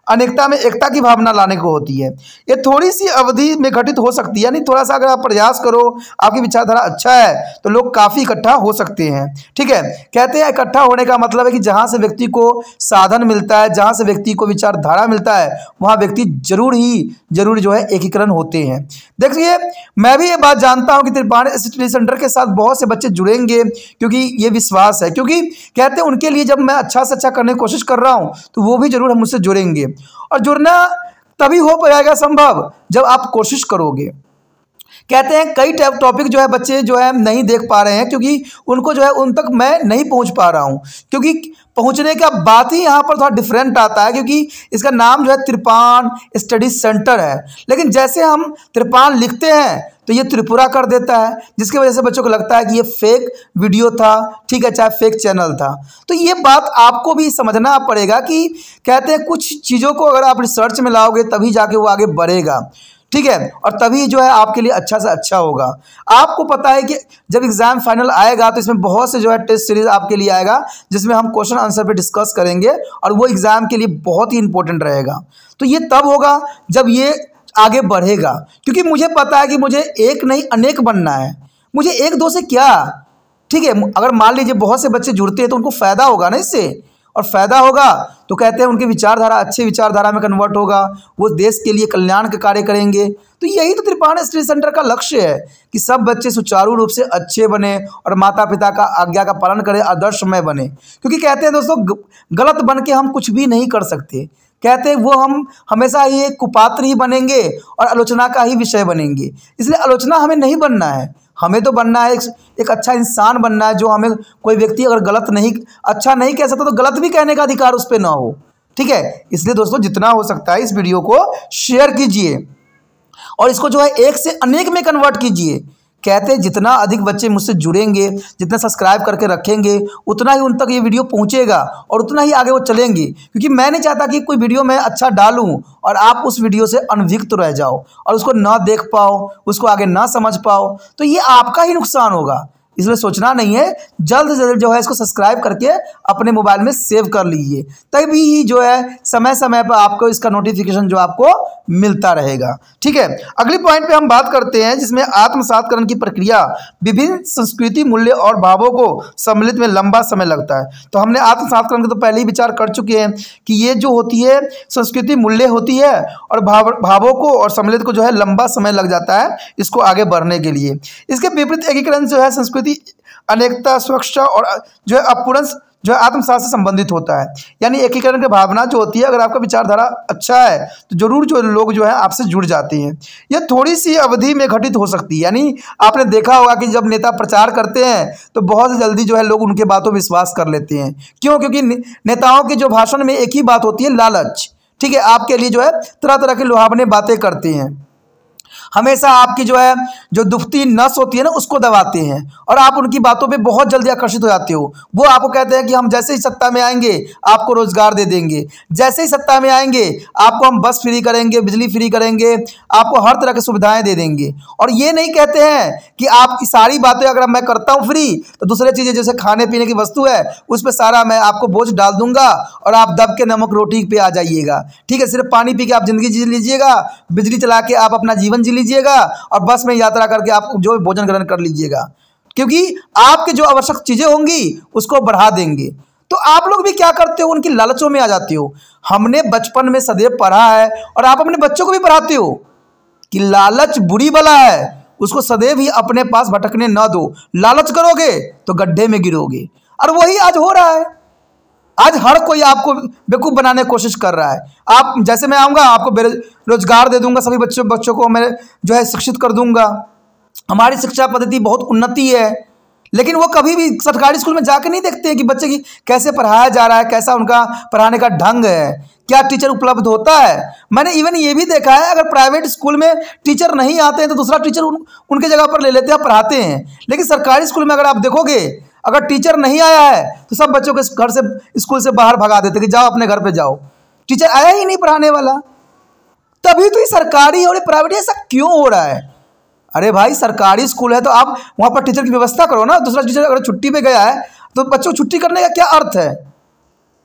अनेकता में एकता की भावना लाने को होती है। ये थोड़ी सी अवधि में घटित हो सकती है, यानी थोड़ा सा अगर आप प्रयास करो, आपकी विचारधारा अच्छा है तो लोग काफ़ी इकट्ठा हो सकते हैं। ठीक है, कहते हैं इकट्ठा होने का मतलब है कि जहाँ से व्यक्ति को साधन मिलता है, जहाँ से व्यक्ति को विचारधारा मिलता है, वहाँ व्यक्ति जरूर जो है एकीकरण होते हैं। देखिए, मैं भी ये बात जानता हूँ कि त्रिपाणी स्टडी सेंटर के साथ बहुत से बच्चे जुड़ेंगे, क्योंकि ये विश्वास है, क्योंकि कहते हैं उनके लिए जब मैं अच्छा से अच्छा करने की कोशिश कर रहा हूँ तो वो भी जरूर मुझसे जुड़ेंगे। और जुड़ना तभी हो पाएगा संभव जब आप कोशिश करोगे। कहते हैं कई टॉपिक जो है बच्चे जो है नहीं देख पा रहे हैं, क्योंकि उनको जो है उन तक मैं नहीं पहुंच पा रहा हूं, क्योंकि पहुंचने का बात ही यहाँ पर थोड़ा डिफरेंट आता है, क्योंकि इसका नाम जो है त्रिपाण स्टडी सेंटर है, लेकिन जैसे हम त्रिपाण लिखते हैं तो ये त्रिपुरा कर देता है, जिसकी वजह से बच्चों को लगता है कि ये फेक वीडियो था, ठीक है, चाहे फेक चैनल था। तो ये बात आपको भी समझना पड़ेगा कि कहते हैं कुछ चीज़ों को अगर आप रिसर्च में लाओगे तभी जाके वो आगे बढ़ेगा, ठीक है, और तभी जो है आपके लिए अच्छा से अच्छा होगा। आपको पता है कि जब एग्जाम फाइनल आएगा तो इसमें बहुत से जो है टेस्ट सीरीज आपके लिए आएगा, जिसमें हम क्वेश्चन आंसर पे डिस्कस करेंगे, और वो एग्जाम के लिए बहुत ही इंपॉर्टेंट रहेगा। तो ये तब होगा जब ये आगे बढ़ेगा, क्योंकि मुझे पता है कि मुझे एक नहीं अनेक बनना है। मुझे एक दो से क्या, ठीक है, अगर मान लीजिए बहुत से बच्चे जुड़ते हैं तो उनको फ़ायदा होगा ना इससे, और फ़ायदा होगा तो कहते हैं उनकी विचारधारा अच्छी विचारधारा में कन्वर्ट होगा, वो देश के लिए कल्याण के कार्य करेंगे। तो यही तो त्रिपाण स्टडी सेंटर का लक्ष्य है कि सब बच्चे सुचारू रूप से अच्छे बने और माता पिता का आज्ञा का पालन करें, आदर्शमय बने। क्योंकि कहते हैं दोस्तों, गलत बन के हम कुछ भी नहीं कर सकते। कहते हैं वो हम हमेशा ही एक कुपात्र ही बनेंगे और आलोचना का ही विषय बनेंगे। इसलिए आलोचना हमें नहीं बनना है, हमें तो बनना है एक अच्छा इंसान बनना है, जो हमें कोई व्यक्ति अगर गलत नहीं अच्छा नहीं कह सकता तो गलत भी कहने का अधिकार उस पर ना हो। ठीक है, इसलिए दोस्तों जितना हो सकता है इस वीडियो को शेयर कीजिए और इसको जो है एक से अनेक में कन्वर्ट कीजिए। कहते हैं जितना अधिक बच्चे मुझसे जुड़ेंगे, जितना सब्सक्राइब करके रखेंगे, उतना ही उन तक ये वीडियो पहुंचेगा और उतना ही आगे वो चलेंगे। क्योंकि मैं नहीं चाहता कि कोई वीडियो मैं अच्छा डालूं और आप उस वीडियो से अनभिज्ञ रह जाओ और उसको ना देख पाओ, उसको आगे ना समझ पाओ, तो ये आपका ही नुकसान होगा। इसलिए सोचना नहीं है, जल्द से जल्द जो है इसको सब्सक्राइब करके अपने मोबाइल में सेव कर लीजिए, तभी जो है समय समय पर आपको इसका नोटिफिकेशन जो आपको मिलता रहेगा। ठीक है, अगली पॉइंट पे हम बात करते हैं जिसमें आत्मसातकरण की प्रक्रिया विभिन्न संस्कृति मूल्य और भावों को सम्मिलित में लंबा समय लगता है। तो हमने आत्मसातकरण के तो पहले ही विचार कर चुके हैं कि ये जो होती है संस्कृति मूल्य होती है और भावों को और सम्मिलित को जो है लंबा समय लग जाता है इसको आगे बढ़ने के लिए। इसके विपरीत एकीकरण जो है संस्कृति अनेकता सुरक्षा और जो है अपूर्ण जो है आत्मसात से संबंधित होता है। यानी एकीकरण की भावना जो होती है, अगर आपका विचारधारा अच्छा है तो जरूर जो लोग जो है आपसे जुड़ जाते हैं। यह थोड़ी सी अवधि में घटित हो सकती है। यानी आपने देखा होगा कि जब नेता प्रचार करते हैं तो बहुत जल्दी जो है लोग उनके बातों पर विश्वास कर लेते हैं। क्यों? क्योंकि नेताओं के जो भाषण में एक ही बात होती है, लालच। ठीक है, आपके लिए जो है तरह तरह की लुभावनी बातें करते हैं, हमेशा आपकी जो है जो दुखती नस होती है ना उसको दबाते हैं और आप उनकी बातों पे बहुत जल्दी आकर्षित हो जाते हो। वो आपको कहते हैं कि हम जैसे ही सत्ता में आएंगे आपको रोजगार दे देंगे, जैसे ही सत्ता में आएंगे आपको हम बस फ्री करेंगे, बिजली फ्री करेंगे, आपको हर तरह की सुविधाएं दे देंगे। और ये नहीं कहते हैं कि आप सारी बातें अगर मैं करता हूँ फ्री तो दूसरी चीज़ें जैसे खाने पीने की वस्तु है उस पर सारा मैं आपको बोझ डाल दूंगा और आप दब के नमक रोटी पे आ जाइएगा। ठीक है, सिर्फ पानी पी के आप जिंदगी जी लीजिएगा, बिजली चला के आप अपना जीवन जी लीजिएगा और बस में यात्रा करके आप जो भोजन ग्रहण कर लीजिएगा, क्योंकि आपके जो आवश्यक चीजें होंगी उसको बढ़ा देंगे। तो आप लोग भी क्या करते हो, उनकी लालचों में आ जाते हो। हमने बचपन में सदैव पढ़ा है और आप अपने बच्चों को भी पढ़ाते हो कि लालच बुरी बला है, उसको सदैव ही अपने पास भटकने ना दो। लालच करोगे तो गड्ढे में गिरोगे, और वही आज हो रहा है। आज हर कोई आपको बेवकूफ़ बनाने की कोशिश कर रहा है। आप जैसे मैं आऊँगा आपको रोजगार दे दूंगा, सभी बच्चों को मैं जो है शिक्षित कर दूंगा। हमारी शिक्षा पद्धति बहुत उन्नति है, लेकिन वो कभी भी सरकारी स्कूल में जाकर नहीं देखते हैं कि बच्चे की कैसे पढ़ाया जा रहा है, कैसा उनका पढ़ाने का ढंग है, क्या टीचर उपलब्ध होता है। मैंने इवन ये भी देखा है, अगर प्राइवेट स्कूल में टीचर नहीं आते हैं तो दूसरा टीचर उनके जगह पर ले लेते हैं, पढ़ाते हैं। लेकिन सरकारी स्कूल में अगर आप देखोगे, अगर टीचर नहीं आया है तो सब बच्चों को घर से स्कूल से बाहर भगा देते कि जाओ अपने घर पे जाओ, टीचर आया ही नहीं पढ़ाने वाला। तभी तो ये सरकारी और प्राइवेट ऐसा क्यों हो रहा है? अरे भाई, सरकारी स्कूल है तो आप वहाँ पर टीचर की व्यवस्था करो ना। दूसरा टीचर अगर छुट्टी पे गया है तो बच्चों को छुट्टी करने का क्या अर्थ है?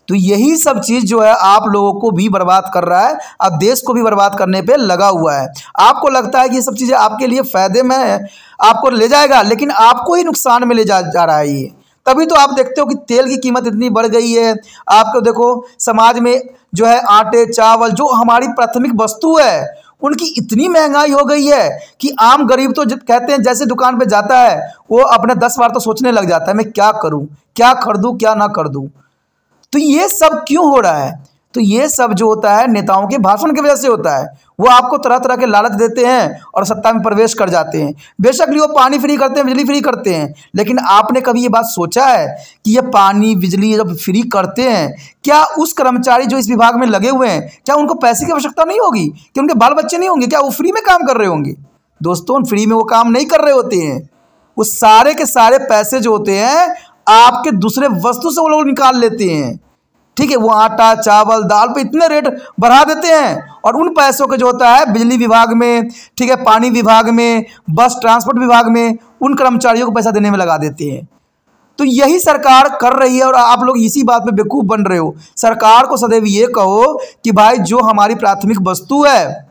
तो यही सब चीज़ जो है आप लोगों को भी बर्बाद कर रहा है, आप देश को भी बर्बाद करने पे लगा हुआ है। आपको लगता है कि ये सब चीज़ें आपके लिए फ़ायदे में है, आपको ले जाएगा, लेकिन आपको ही नुकसान में ले जा रहा है ये। तभी तो आप देखते हो कि तेल की कीमत इतनी बढ़ गई है। आपको देखो समाज में जो है आटे चावल जो हमारी प्राथमिक वस्तु है उनकी इतनी महंगाई हो गई है कि आम गरीब तो कहते हैं जैसे दुकान पे जाता है वो अपने 10 बार तो सोचने लग जाता है मैं क्या करूं, क्या खरीदूं, क्या ना कर दूं। तो ये सब क्यों हो रहा है? तो ये सब जो होता है नेताओं के भाषण की वजह से होता है। वो आपको तरह तरह के लालच देते हैं और सत्ता में प्रवेश कर जाते हैं। बेशक वो पानी फ्री करते हैं, बिजली फ्री करते हैं, लेकिन आपने कभी ये बात सोचा है कि ये पानी बिजली जब फ्री करते हैं, क्या उस कर्मचारी जो इस विभाग में लगे हुए हैं, क्या उनको पैसे की आवश्यकता नहीं होगी? कि उनके बाल बच्चे नहीं होंगे? क्या वो फ्री में काम कर रहे होंगे? दोस्तों, फ्री में वो काम नहीं कर रहे होते हैं। वो सारे के सारे पैसे जो होते हैं आपके दूसरे वस्तु से वो लोग निकाल लेते हैं। ठीक है, वो आटा चावल दाल पे इतने रेट बढ़ा देते हैं और उन पैसों के जो होता है बिजली विभाग में, ठीक है, पानी विभाग में, बस ट्रांसपोर्ट विभाग में उन कर्मचारियों को पैसा देने में लगा देते हैं। तो यही सरकार कर रही है और आप लोग इसी बात पे बेवकूफ़ बन रहे हो। सरकार को सदैव ये कहो कि भाई जो हमारी प्राथमिक वस्तु है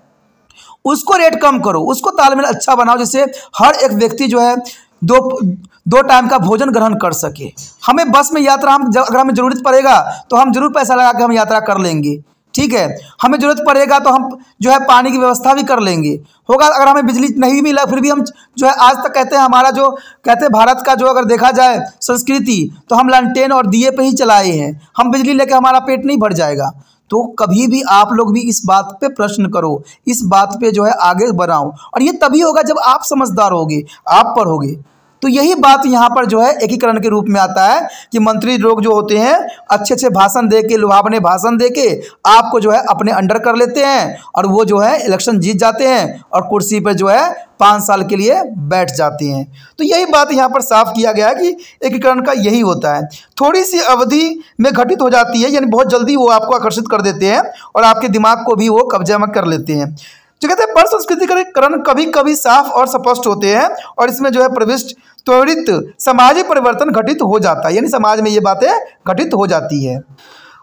उसको रेट कम करो, उसको तालमेल अच्छा बनाओ, जिससे हर एक व्यक्ति जो है दो टाइम का भोजन ग्रहण कर सके। हमें बस में यात्रा अगर हमें ज़रूरत पड़ेगा तो हम जरूर पैसा लगा के हम यात्रा कर लेंगे, ठीक है। हमें ज़रूरत पड़ेगा तो हम जो है पानी की व्यवस्था भी कर लेंगे, होगा। अगर हमें बिजली नहीं मिला फिर भी हम जो है आज तक कहते हैं, हमारा जो कहते हैं भारत का जो अगर देखा जाए संस्कृति, तो हम लालटेन और दिए पे ही चलाए हैं। हम बिजली लेके हमारा पेट नहीं भर जाएगा। तो कभी भी आप लोग भी इस बात पे प्रश्न करो, इस बात पे जो है आगे बढ़ाओ, और ये तभी होगा जब आप समझदार होगे, आप पढ़ोगे। तो यही बात यहाँ पर जो है एकीकरण के रूप में आता है कि मंत्री लोग जो होते हैं अच्छे अच्छे भाषण दे के, लुभावने भाषण दे के आपको जो है अपने अंडर कर लेते हैं, और वो जो है इलेक्शन जीत जाते हैं और कुर्सी पर जो है 5 साल के लिए बैठ जाते हैं। तो यही बात यहाँ पर साफ किया गया है कि एकीकरण का यही होता है, थोड़ी सी अवधि में घटित हो जाती है, यानी बहुत जल्दी वो आपको आकर्षित कर देते हैं और आपके दिमाग को भी वो कब्जे में कर लेते हैं। जो कहते हैं पर संस्कृतिकरण कभी कभी साफ और स्पष्ट होते हैं, और इसमें जो है प्रविष्ट त्वरित सामाजिक परिवर्तन घटित हो जाता है, यानी समाज में ये बातें घटित हो जाती है।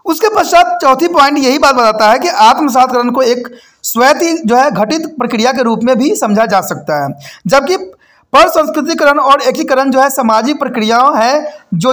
उसके पश्चात चौथी पॉइंट यही बात बताता है कि आत्मसातकरण को एक स्वैत जो है घटित प्रक्रिया के रूप में भी समझा जा सकता है, जबकि पर संस्कृतिकरण और एकीकरण जो है सामाजिक प्रक्रियाएं हैं जो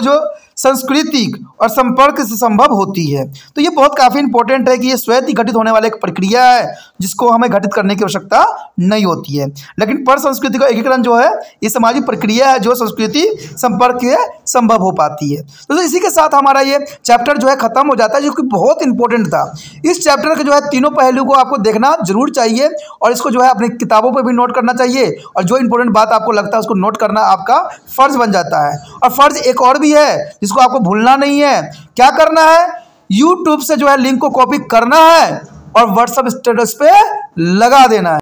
सांस्कृतिक और संपर्क से संभव होती है। तो ये बहुत काफ़ी इंपॉर्टेंट है कि ये स्वयं ही घटित होने वाला एक प्रक्रिया है, जिसको हमें घटित करने की आवश्यकता नहीं होती है। लेकिन पर सांस्कृतिक एकीकरण जो है ये सामाजिक प्रक्रिया है जो संस्कृति संपर्क से संभव हो पाती है। तो इसी के साथ हमारा ये चैप्टर जो है खत्म हो जाता है, जो कि बहुत इंपॉर्टेंट था। इस चैप्टर के जो है तीनों पहलू को आपको देखना जरूर चाहिए, और इसको जो है अपनी किताबों पर भी नोट करना चाहिए, और जो इंपॉर्टेंट बात आपको लगता है उसको नोट करना आपका फर्ज बन जाता है। और फर्ज एक और भी है जिसको आपको भूलना नहीं है। क्या करना है? YouTube से जो है लिंक को कॉपी करना है और व्हाट्सएप स्टेटस पे लगा देना है।